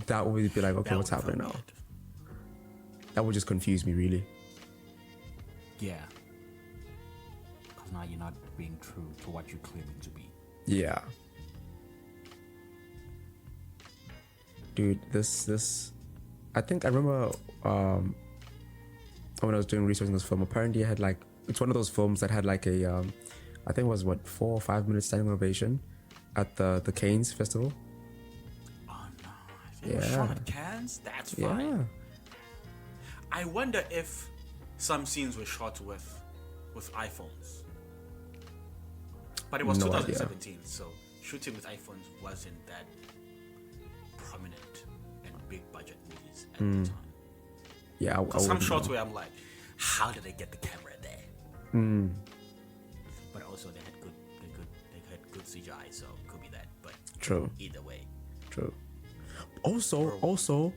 That would be like, okay, what's happening now? That would just confuse me, really. Yeah. Because now you're not being true to what you're claiming to be. Yeah. Dude, this I think I remember when I was doing research on this film, apparently it had like, it's one of those films that had like a I think it was 4 or 5 minutes standing ovation at the Cannes festival. Oh no! It was shown at Cannes. That's fine. Yeah. I wonder if some scenes were shot with iPhones, but it was 2017, so shooting with iPhones wasn't that prominent in big budget movies at the time. Yeah, some shots where I'm like, how did they get the camera there? But also they had good CGI, so it could be that. But true. Either way. True. Also,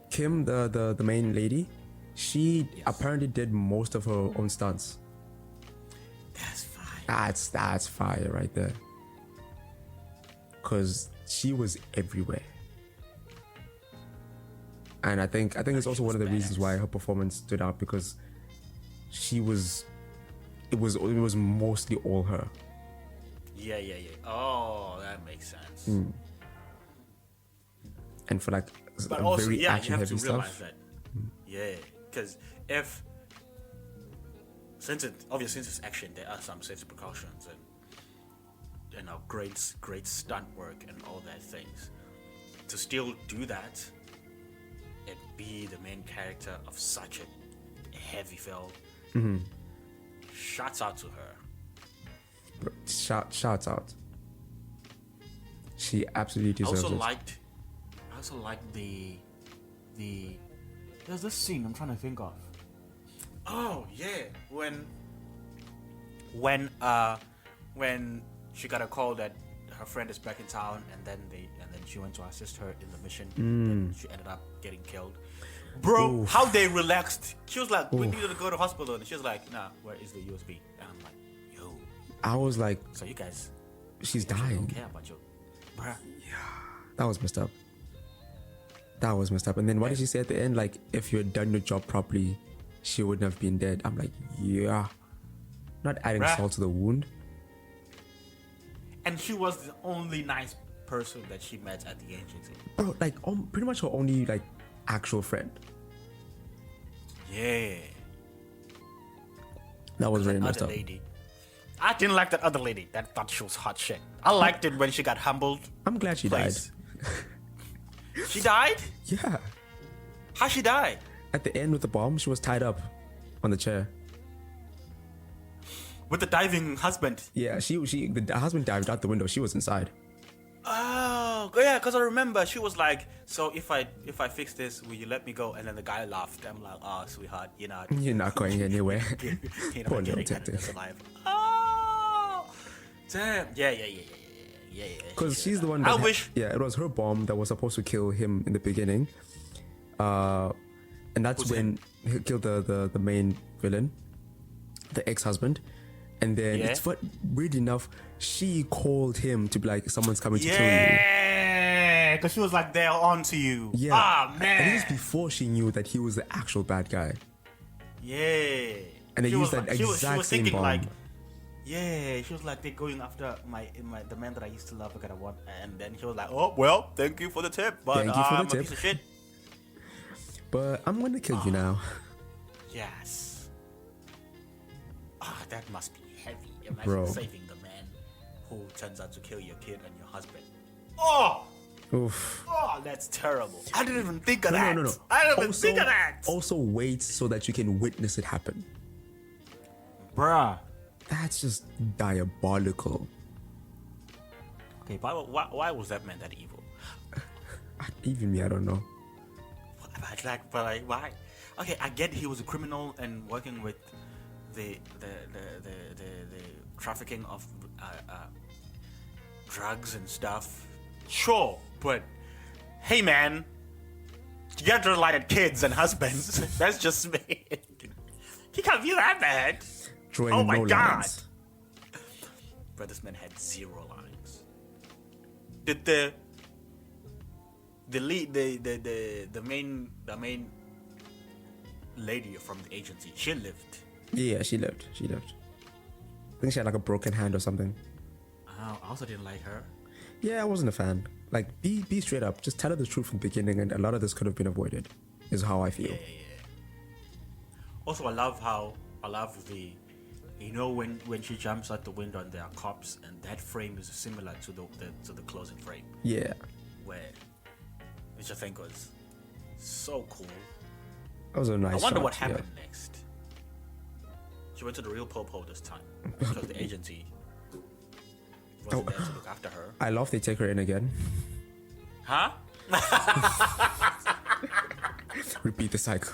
Kim, the main lady, she apparently did most of her own stunts. That's fire. That's fire right there. Cause she was everywhere. And I think it's also one of the reasons why her performance stood out, because it was mostly all her. Yeah. Oh, that makes sense. And for like but also, very action you have heavy to realize stuff. that. Because since it's action, there are some safety precautions and great stunt work and all that things. To still do that and be the main character of such a heavy film, shouts out to her. Shouts out. She absolutely deserves it. I also liked the there's this scene I'm trying to think of. Oh yeah, when she got a call that her friend is back in town, and then she went to assist her in the mission, and she ended up getting killed. Bro, how they relaxed. She was like, we needed to go to hospital, and she was like, nah, where is the USB? And I'm like, yo. I was like, so you guys, she's dying. Don't care about you, bruh. Yeah, that was messed up. And then what did she say at the end? Like, if you had done your job properly, she wouldn't have been dead. I'm like, yeah. Not adding salt to the wound. And she was the only nice person that she met at the agency. Bro, like, pretty much her only, like, actual friend. Yeah. That was very messed up. Lady, I didn't like that other lady that thought she was hot shit. I liked it when she got humbled. I'm glad she died. She died? Yeah. How she died? At the end with the bomb, she was tied up on the chair. With the diving husband? Yeah, the husband dived out the window. She was inside. Oh, yeah, because I remember she was like, so if I fix this, will you let me go? And then the guy laughed. I'm like, oh, sweetheart, you're not going anywhere. You're Poor not little getting out of detective. this alive. Oh, damn. Yeah. Because she's the one I that wish. Yeah, it was her bomb that was supposed to kill him in the beginning. And that's Who's when he killed the main villain, the ex-husband. And then it's weird enough, she called him to be like, someone's coming to kill you. Yeah, because she was like, they're on to you. Yeah. Ah, man. And this is before she knew that he was the actual bad guy. Yeah. And they She used was that like- exact she was same thinking bomb. like, yeah, she was like, they're going after the man that I used to love, I want. And then she was like, oh, well, thank you for the tip, but Thank you for the I'm tip. a piece of shit. But I'm going to kill you now. Yes. That must be heavy. Imagine Bro. saving the man who turns out to kill your kid and your husband. Oh, Oof. that's terrible. I didn't even think of No, that. no. I didn't even think of that. Also wait so that you can witness it happen. Bruh. That's just diabolical. Okay, why was that man that evil? Even me, I don't know. But why? Okay, I get he was a criminal and working with the trafficking of drugs and stuff. Sure, but hey, man, you got to lie at kids and husbands. That's just me. He can't be that bad. Drawing Oh my no god. lines. But this man had 0 lines. Did the lead, the main lady from the agency, she lived? Yeah, she lived. I think she had like a broken hand or something. I also didn't like her. Yeah, I wasn't a fan. Like, be straight up. Just tell her the truth from the beginning, and a lot of this could have been avoided. Is how I feel. Yeah. Also, I love the, when she jumps out the window and there are cops, and that frame is similar to the closing frame. Yeah. Which I think was so cool. That was a nice I wonder shot, what happened next. She went to the real Popo this time because the agency wasn't there to look after her. I love they take her in again. Huh? Repeat the cycle.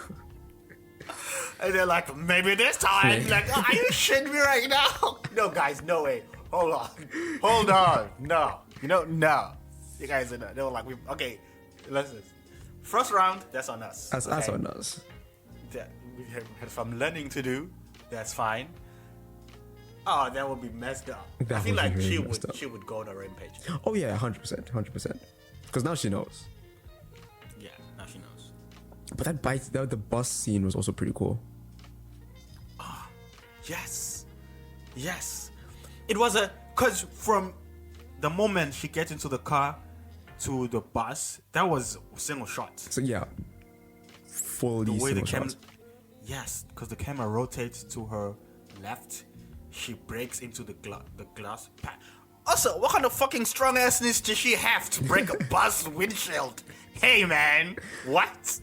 And they're like, maybe this time. Like, are you shitting me right now? No, guys, no way. Hold on. No. No. You guys are not. They were like, okay, listen. First round, that's on us. That's on us. We had some learning to do. That's fine. Oh, that would be messed up. That I feel would be like really messed up. she would go on a rampage. Oh yeah, 100%. Because now she knows. Yeah, now she knows. But the bus scene was also pretty cool. Yes. It was because from the moment she gets into the car to the bus, that was single shot. So yeah, fully The way the single camera, shot. yes, because the camera rotates to her left, she breaks into the glass. Also, what kind of fucking strong assness does she have to break a bus windshield? Hey man, what?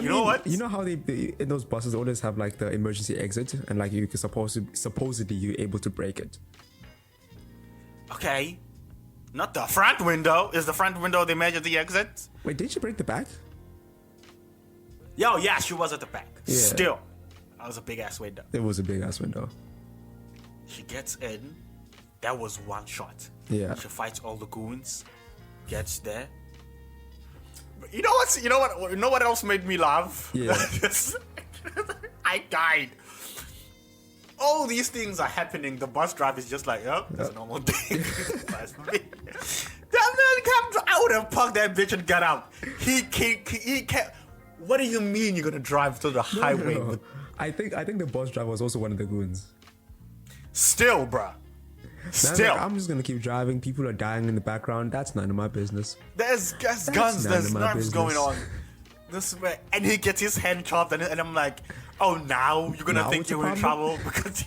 You know what? You know how they in those buses always have like the emergency exit, and like you can supposedly you're able to break it. Okay, not the front window. Is the front window the emergency exit? Wait, did she break the back? Yeah, she was at the back. Yeah. Still, that was a big ass window. It was a big ass window. She gets in. That was one shot. Yeah. She fights all the goons. Gets there. But you know what else made me laugh? Yeah. I died. All these things are happening. The bus driver is just like, yep, that's a normal thing. That's me. That man comes. I would have punked that bitch and got out. He can't. What do you mean you're gonna drive to the highway? No. With, I think the bus driver was also one of the goons. still, bruh. Man's Still, like, I'm just gonna keep driving. People are dying in the background. That's none of my business. there's guns, none there's of my knives business. going on. This way, and he gets his hand chopped, and I'm like, oh, now you're gonna Now think it's a you're in problem? trouble because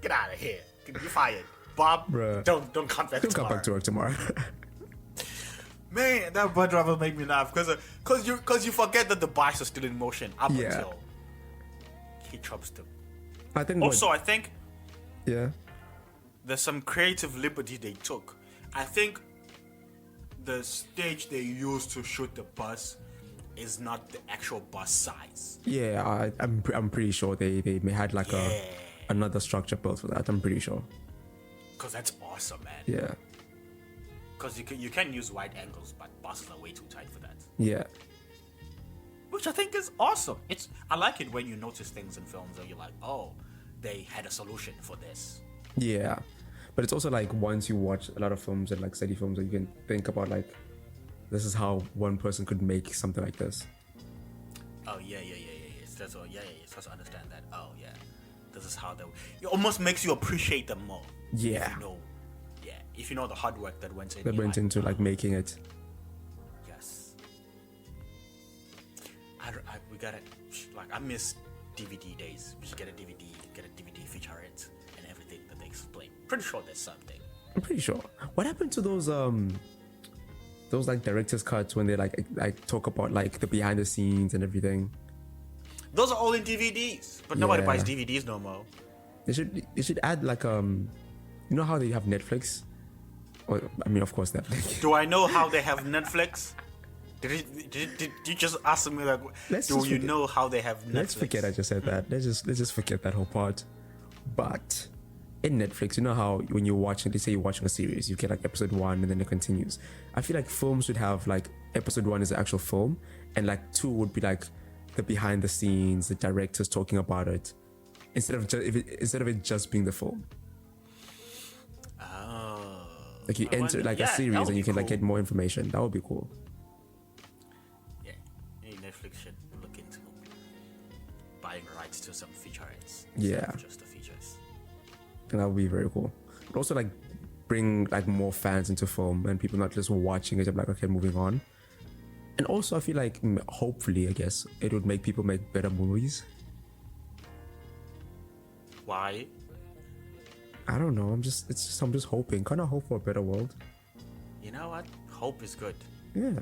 get out of here. You're fired. Bob, Bruh. don't come back Don't tomorrow. come back to work tomorrow. Man, that bus driver made me laugh because you forget that the bikes are still in motion up until he chops them. I think Also, I think yeah. there's some creative liberty they took. I think the stage they used to shoot the bus is not the actual bus size. Yeah, I'm pretty sure they may had like another structure built for that. I'm pretty sure. Because that's awesome, man. Yeah. Because you can use wide angles, but buses are way too tight for that. Yeah. Which I think is awesome. I like it when you notice things in films and you're like, oh, they had a solution for this. Yeah. But it's also like once you watch a lot of films and like steady films, that you can think about like, this is how one person could make something like this. Oh yeah. That's all. Yeah. You're supposed to understand that. Oh yeah, this is how they. It almost makes you appreciate them more. Yeah. If you know the hard work that went in. That went into like making it. Yes. We got it. Like I miss DVD days. We should get a DVD featurette and everything that they explain. Pretty sure there's something. I'm pretty sure. What happened to those like director's cuts when they like talk about like the behind the scenes and everything? Those are all in DVDs, but nobody buys DVDs no more. They should add like you know how they have Netflix? Or, I mean, of course Netflix. Do I know how they have Netflix? Did you just ask me like? Do you know how they have Netflix? Let's forget I just said that. Let's just forget that whole part. But in Netflix, you know how when you're watching, they say you're watching a series, you get like episode 1 and then it continues. I feel like films should have like episode 1 is the actual film, and like 2 would be like the behind the scenes, the directors talking about it, instead of it just being the film. Oh. Like you enter like a series and you can like get more information. That would be cool. Yeah, Netflix should look into buying rights to some featurettes. Yeah. Just the features. And that would be very cool. But also like bring like more fans into film and people not just watching it. I'm like, okay, moving on. And also I feel like hopefully, I guess, it would make people make better movies. Why? I don't know. I'm just hoping. Kind of hope for a better world. You know what? Hope is good. Yeah.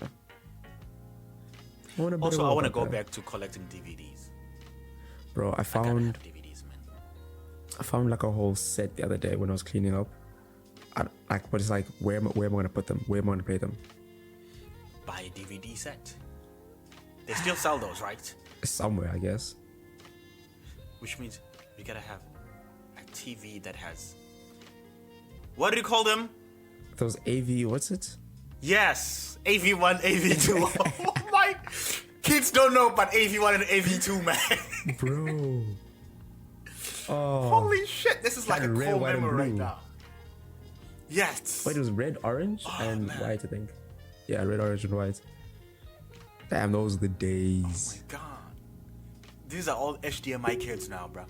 I want to go back to collecting DVDs. Bro, I found like a whole set the other day when I was cleaning up. But it's like, where am I going to put them? Where am I going to play them? Buy a DVD set. They still sell those, right? Somewhere, I guess. Which means you gotta have a TV that has. What do you call them? Those AV, what's it? Yes, AV1, AV2. Oh my! Kids don't know about AV1 and AV2, man. Bro. Oh. Holy shit! This is like a red, cool white, memory right blue. now. Yes. Wait, it was red, orange, and man. white, I think. Yeah, red, orange, and white. Damn, those are the days. Oh my god. These are all HDMI kids now, bro.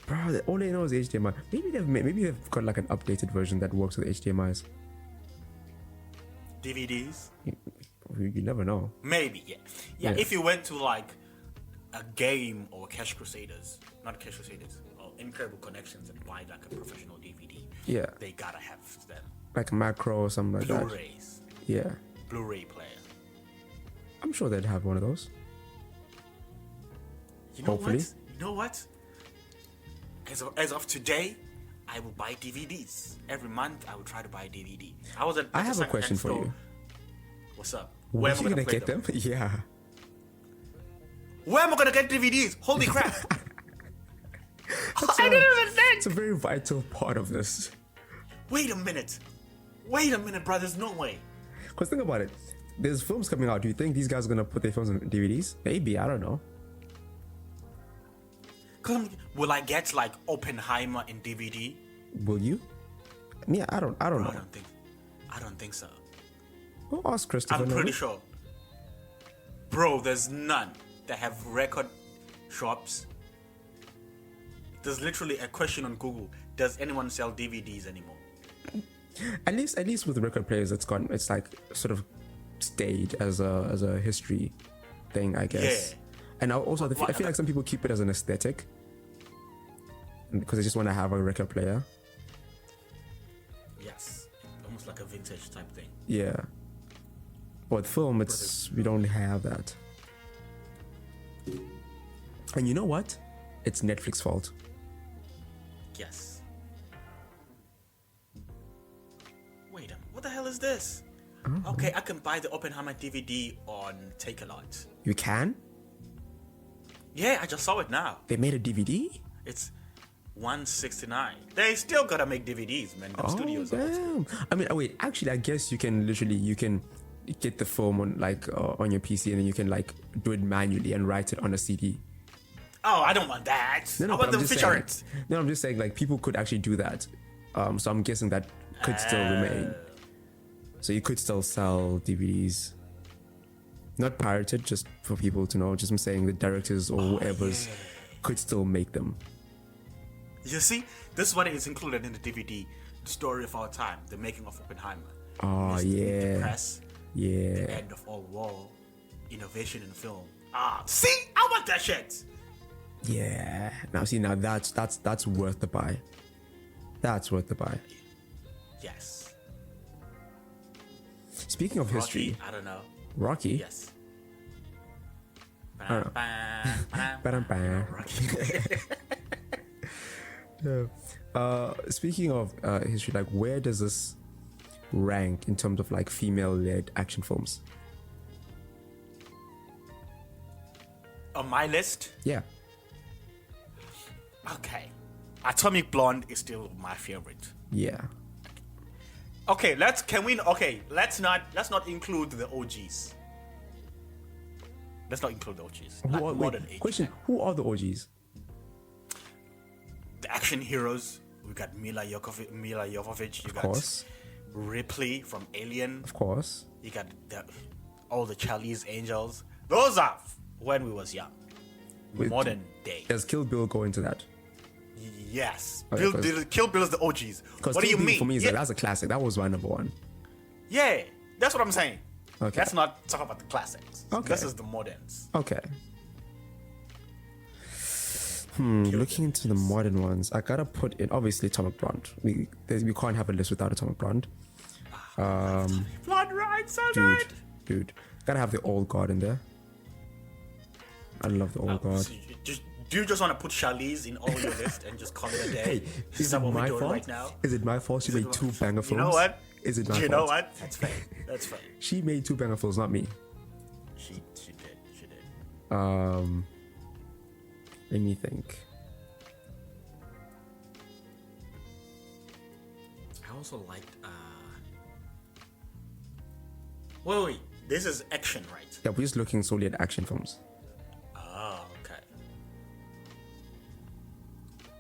Bro, all they know is HDMI. Maybe they've got like an updated version that works with HDMIs. DVDs? You never know. Maybe, yeah. If you went to like a game or Cash Crusaders, not Cash Crusaders, or Incredible Connections and buy like a professional DVD, Yeah. they gotta have them. Like macro or something like that. Blu-rays. Yeah. Blu-ray player. I'm sure they'd have one of those. You know Hopefully. what? You know what? As of today, I will buy DVDs. Every month, I will try to buy a DVD. I have a question for you. What's up? Where am are I you gonna gonna get play them? Yeah. Where am I gonna get DVDs? Holy crap! I didn't even think. It's a very vital part of this. Wait a minute, bro. There's no way. Cause think about it. There's films coming out. Do you think these guys are gonna put their films on DVDs? Maybe. I don't know. Will I get like Oppenheimer in DVD? Will you? Yeah, I don't know. I don't think so. We'll ask Christopher. I'm pretty sure. Bro, there's none that have record shops. There's literally a question on Google. Does anyone sell DVDs anymore? At least with record players, it's like sort of stayed as a history thing, I guess. Yeah. And also, I feel like some people keep it as an aesthetic because they just want to have a record player. vintage type thing. Yeah. But film, we don't have that. And you know what? It's Netflix's fault. Yes. Wait a minute. What the hell is this? Okay, I can buy the Oppenheimer DVD on Take-A-Lot. You can? Yeah, I just saw it now. They made a DVD? It's $169. They still gotta make DVDs, man. The studios are damn. I mean, wait. Actually, I guess you can get the film on on your PC, and then you can do it manually and write it on a CD. Oh, I don't want that. No, I want them to feature it. No, I'm just saying people could actually do that. So I'm guessing that could still remain. So you could still sell DVDs. Not pirated, just for people to know. Just I'm saying the directors or whoever's could still make them. You see, this is what is included in the DVD. The story of our time, the making of Oppenheimer. Oh, yeah. The press. Yeah. The end of all war. Innovation in film. See? I want that shit. Yeah. Now that's worth the buy. That's worth the buy. Yes. Speaking of history. I don't know. Rocky? Yes. I don't know. Speaking of history, where does this rank in terms of female-led action films? On my list? Yeah. Okay. Atomic Blonde is still my favorite. Yeah. Okay, let's not include the OGs. Let's not include the OGs. Question: who are the OGs? The action heroes. We got Mila Jovovich. You got Ripley from Alien. Of course. You got all the Charlie's Angels. Those are when we was young. Modern day. Does Kill Bill go into that? Yes. Okay, Kill Bill is the OGs. What do you mean? For me, that's a classic. That was my number one. Yeah, that's what I'm saying. Okay. Let's not talk about the classics. Okay. This is the moderns. Okay. Looking into the modern ones, I gotta put in obviously Atomic Blonde. We can't have a list without Atomic Blonde. Blonde right, so dude, gotta have the Old Guard in there. I love the Old Guard. So do you just want to put Charlize in all your list and just call it a day? Hey, is it my fault? Right now? Is it my fault? She made two banger films. You know what? Is it my fault? You know what? That's fine. That's fine. She made two banger films, not me. She did. Let me think. I also liked. Wait. This is action, right? Yeah, we're just looking solely at action films. Oh, okay.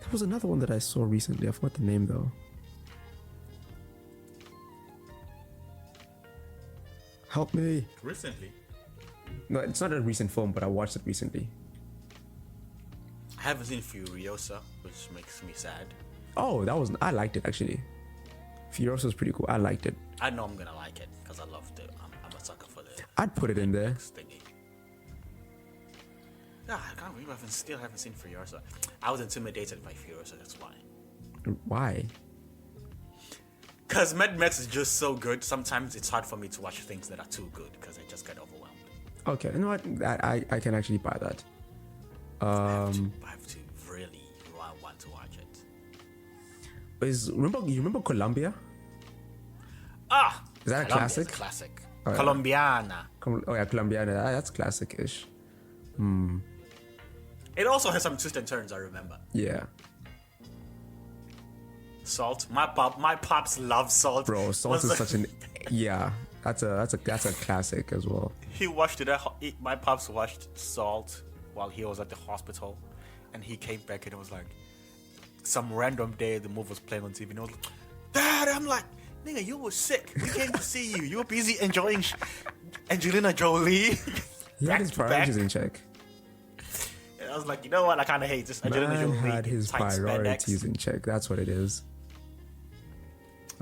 There was another one that I saw recently. I forgot the name though. Help me. Recently? No, it's not a recent film, but I watched it recently. I haven't seen Furiosa, which makes me sad. Oh, I liked it actually. Furiosa was pretty cool. I liked it. I know I'm gonna like it because I love I'm a sucker for the. I'd put it in there. Thingy. Yeah, I can't believe I still haven't seen Furiosa. I was intimidated by Furiosa. That's why. Why? Because Mad Max is just so good. Sometimes it's hard for me to watch things that are too good because I just get overwhelmed. Okay, you know what? I can actually buy that. I have to really want to watch it. You remember Colombia? Is that a classic? Classic. Oh, yeah. Colombiana. Colombiana. That's classic-ish. It also has some twists and turns, I remember. Yeah. Salt. My pops love Salt. Bro, Salt is such an that's a classic as well. He watched it. My pops watched Salt while he was at the hospital, and he came back and it was like some random day the movie was playing on TV, and I was like, Dad, I'm like, nigga, you were sick. We came to see you. You were busy enjoying Angelina Jolie. He had his priorities in check. And I was like, you know what? I kind of hate this. Angelina Jolie had his priorities in check. That's what it is.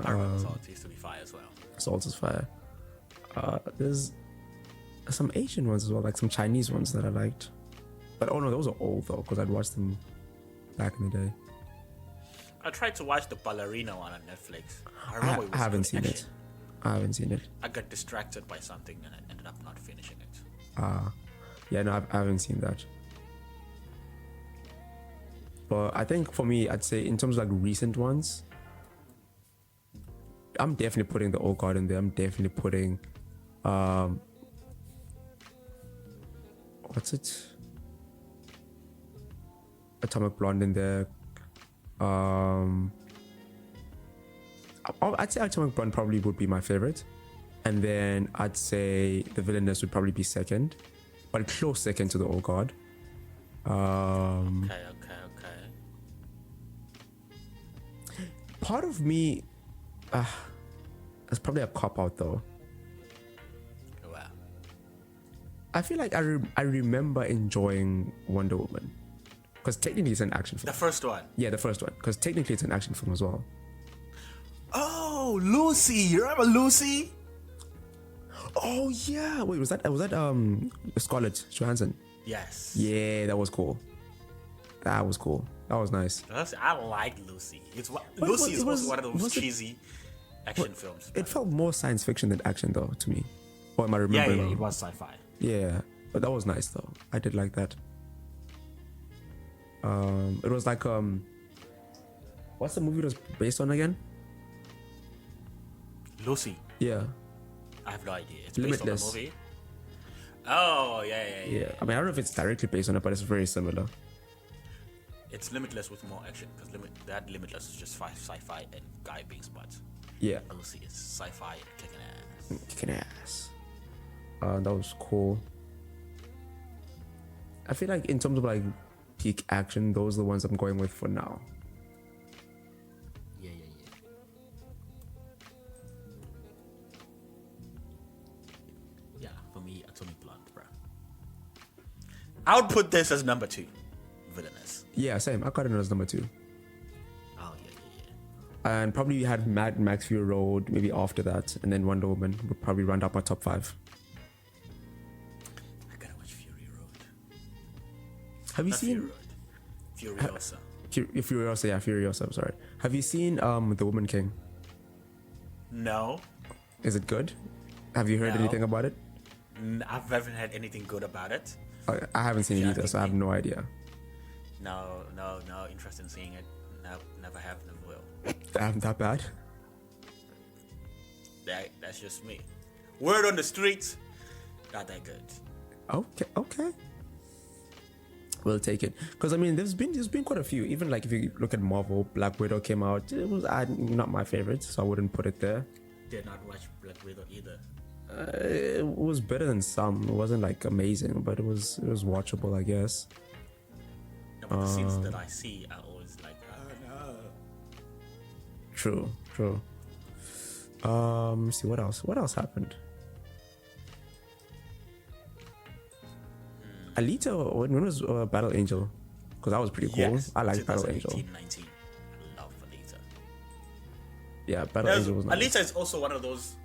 I remember Salt used to be fire as well. Salt is fire. There's some Asian ones as well, like some Chinese ones that I liked. But oh no, those are old though, because I'd watched them back in the day. I tried to watch the Ballerina one on Netflix. I remember I haven't seen it. I haven't seen it. I got distracted by something and I ended up not finishing it. Yeah, no, I haven't seen that. But I think for me, I'd say in terms of like recent ones, I'm definitely putting The Old Guard in there. I'm definitely putting, what's it? Atomic Blonde in there. I'd say Atomic Blonde probably would be my favorite, and then I'd say The Villainess would probably be second, but close second to The Old Guard. Okay. Part of me, it's probably a cop out though. Wow. I feel like I remember enjoying Wonder Woman, because technically it's an action film. The first one. Yeah, the first one, because technically it's an action film as well. Oh, Lucy! You remember Lucy? Oh yeah, wait, was that Scarlett Johansson? Yes. Yeah, that was cool. That was cool. That was nice. I like Lucy. Lucy is also one of those cheesy action films. It felt more science fiction than action though to me. Or am I remembering? Yeah, it was sci-fi. Yeah, but that was nice though. I did like that. It was like what's the movie it was based on again? Lucy. Yeah. I have no idea. It's Limitless. based on the movie. Oh yeah. I mean, I don't know if it's directly based on it, but it's very similar. It's Limitless with more action, because that Limitless is just sci-fi and guy being smart. Yeah. Lucy is sci-fi and kicking ass. Kicking ass. That was cool. I feel like in terms of like peak action, those are the ones I'm going with for now. Yeah. Yeah, for me, Atomic Blonde, bro. I would put this as number 2, Villainous. Yeah, same. I got it as number 2. Oh yeah. And probably had Mad Max Fury Road maybe after that, and then Wonder Woman would probably round up my top 5. I gotta watch Fury Road. Have you Not seen Furiosa? Furiosa? Yeah, Furiosa. I'm sorry. Have you seen The Woman King? No. Is it good? Have you heard No. anything about it? I haven't had anything good about it. I haven't seen it either, so I have no idea. No interest in seeing it. No, never have, never will. That bad? That's just me. Word on the streets, not that good. Okay. We'll take it, because I mean, there's been quite a few. Even like if you look at Marvel, Black Widow came out. It was not my favorite, so I wouldn't put it there. Did not watch Black Widow either. It was better than some. It wasn't like amazing, but it was watchable, I guess. No, but the scenes that I see are always like, oh no. True. Let's see what else. What else happened? Alita, when was Battle Angel? Because that was pretty cool. Yes, I like Battle Angel. 19. I love Alita. Yeah, Battle Angel was nice. Alita is also one of those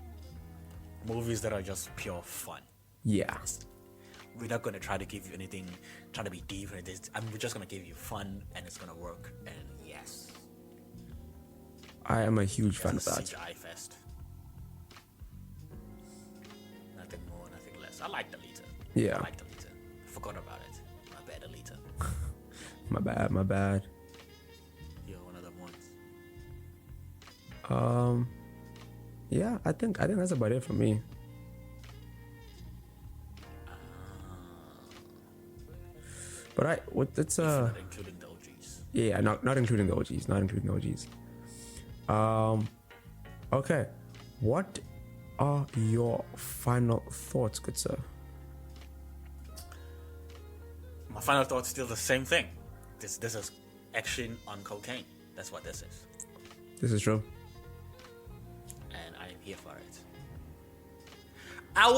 movies that are just pure fun. Yeah. We're not going to try to give you anything, try to be deep. We're just going to give you fun, and it's going to work. And yes, I am a huge fan of it's a that. CGI fest. Nothing more, nothing less. I liked Alita. Yeah. I liked Alita. Forgot about it. My bad, Alita. My bad. You're one of the ones. Yeah, I think that's about it for me. But it's Not including the OGs. yeah, not including the OGs, okay. What are your final thoughts, good sir? My final thought is still the same thing. This is action on cocaine. That's what this is. This is true. And I am here for it. I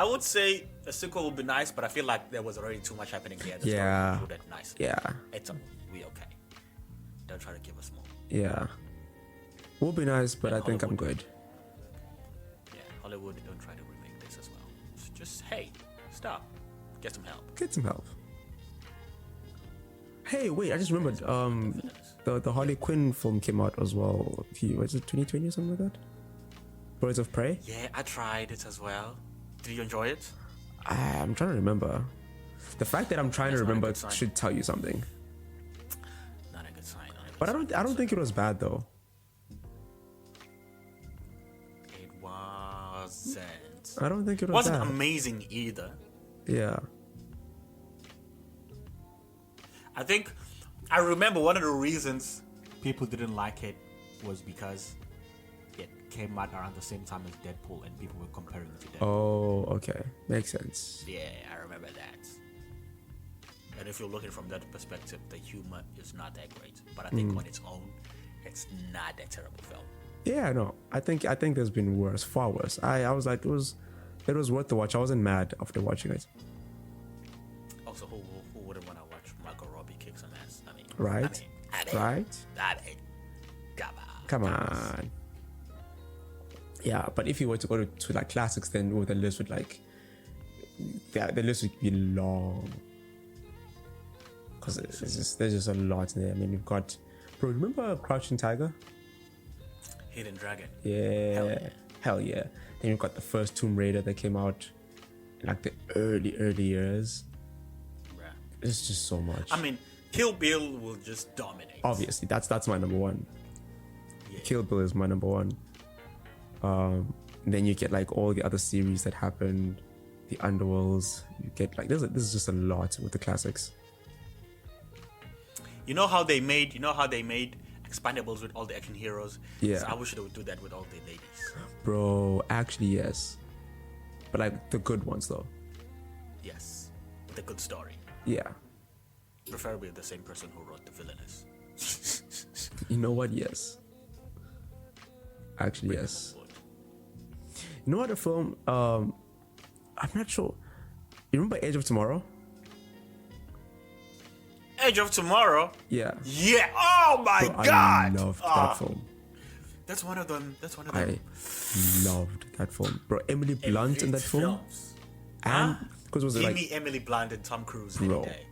would say a sequel would be nice, but I feel like there was already too much happening here. Yeah. Do that nice. Yeah. It's we okay. Don't try to give us more. Yeah. Will be nice, but And I think I'm Hollywood. good. Yeah, Hollywood, don't try to remake this as well. Just hey, stop. Get some help. Get some help. Hey, wait! I just remembered. The Harley Quinn film came out as well. Was it 2020 or something like that? Birds of Prey? Yeah, I tried it as well. Did you enjoy it? I'm trying to remember. The fact that I'm trying to That's not a remember good sign. should tell you something. Not a good sign. Not a good But I sign. don't think it was bad though. It wasn't. I don't think it was Wasn't bad. amazing either. Yeah. I think I remember one of the reasons people didn't like it was because it came out around the same time as Deadpool and people were comparing it to Deadpool. Oh, okay. Makes sense. Yeah, I remember that. And if you're looking from that perspective, the humor is not that great. But I think on its own, it's not a terrible film. Yeah, no. I think there's been worse, far worse. I was like, it was worth the watch. I wasn't mad after watching it. Also, who wouldn't want to watch Margot Robbie kick some ass? I mean, Right? Right? Come on. Come on. Yeah, but if you were to go to like classics, then the list would like, the list would be long. Because there's just a lot in there. I mean, you've got, bro, remember Crouching Tiger? Hidden Dragon. Yeah. Hell yeah. Then you've got the first Tomb Raider that came out in like the early years. Bruh. It's just so much. I mean, Kill Bill will just dominate. Obviously, that's my number one. Yeah. Kill Bill is my number one. Then you get like all the other series that happened, the Underworlds. You get like this is just a lot with the classics. You know how they made Expendables with all the action heroes? Yeah. So I wish they would do that with all the ladies. Bro, actually yes, but like the good ones though. Yes. With a good story. Yeah. Preferably the same person who wrote the Villainess. You know what? Yes. Actually yes. You know what? The film. I'm not sure. You remember Edge of Tomorrow? Edge of Tomorrow? Yeah. Yeah. Oh my Bro, god. I loved that film. That's one of them. I loved that film, bro. Emily Blunt in that film, Films. and because was it Give like, me Emily Blunt and Tom Cruise Bro. any day.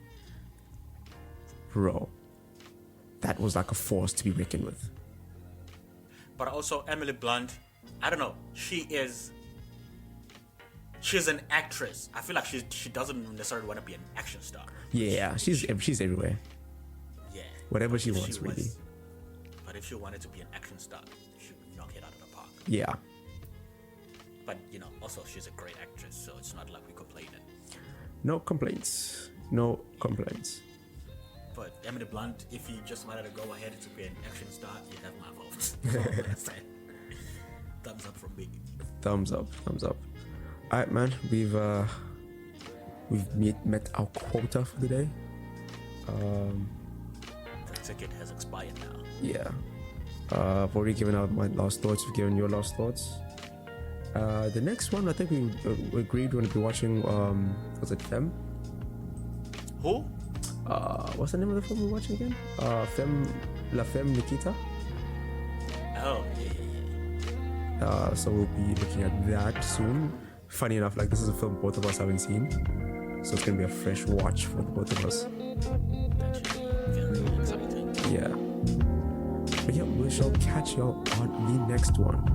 bro, that was like a force to be reckoned with. But also Emily Blunt, I don't know. She's an actress. I feel like she doesn't necessarily want to be an action star. Yeah, she's everywhere. Yeah. Whatever But she if wants, really. But if she wanted to be an action star, she would knock it out of the park. Yeah. But also she's a great actress, so it's not like we complaining. No complaints. No complaints. But Emily Blunt, if you just wanted to go ahead to be an action star, you have my vote. Thumbs up from me. Thumbs up. Thumbs up. All right, man. We've met our quota for the day. The ticket has expired now. Yeah. I've already given out my last thoughts. You've given your last thoughts. The next one, I think we agreed we're going to be watching. Was it Femme? Who? What's the name of the film we're watching again? La Femme Nikita. Oh, yeah. So we'll be looking at that soon. Funny enough, like this is a film both of us haven't seen, so it's gonna be a fresh watch for the both of us. That should be very exciting. Yeah. But yeah, we shall catch y'all on the next one.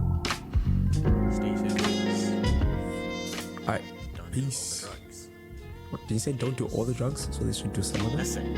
Stay safe. Alright, Don't peace. do all the drugs. What did you say? Don't do all the drugs, so they should do some of them. Listen.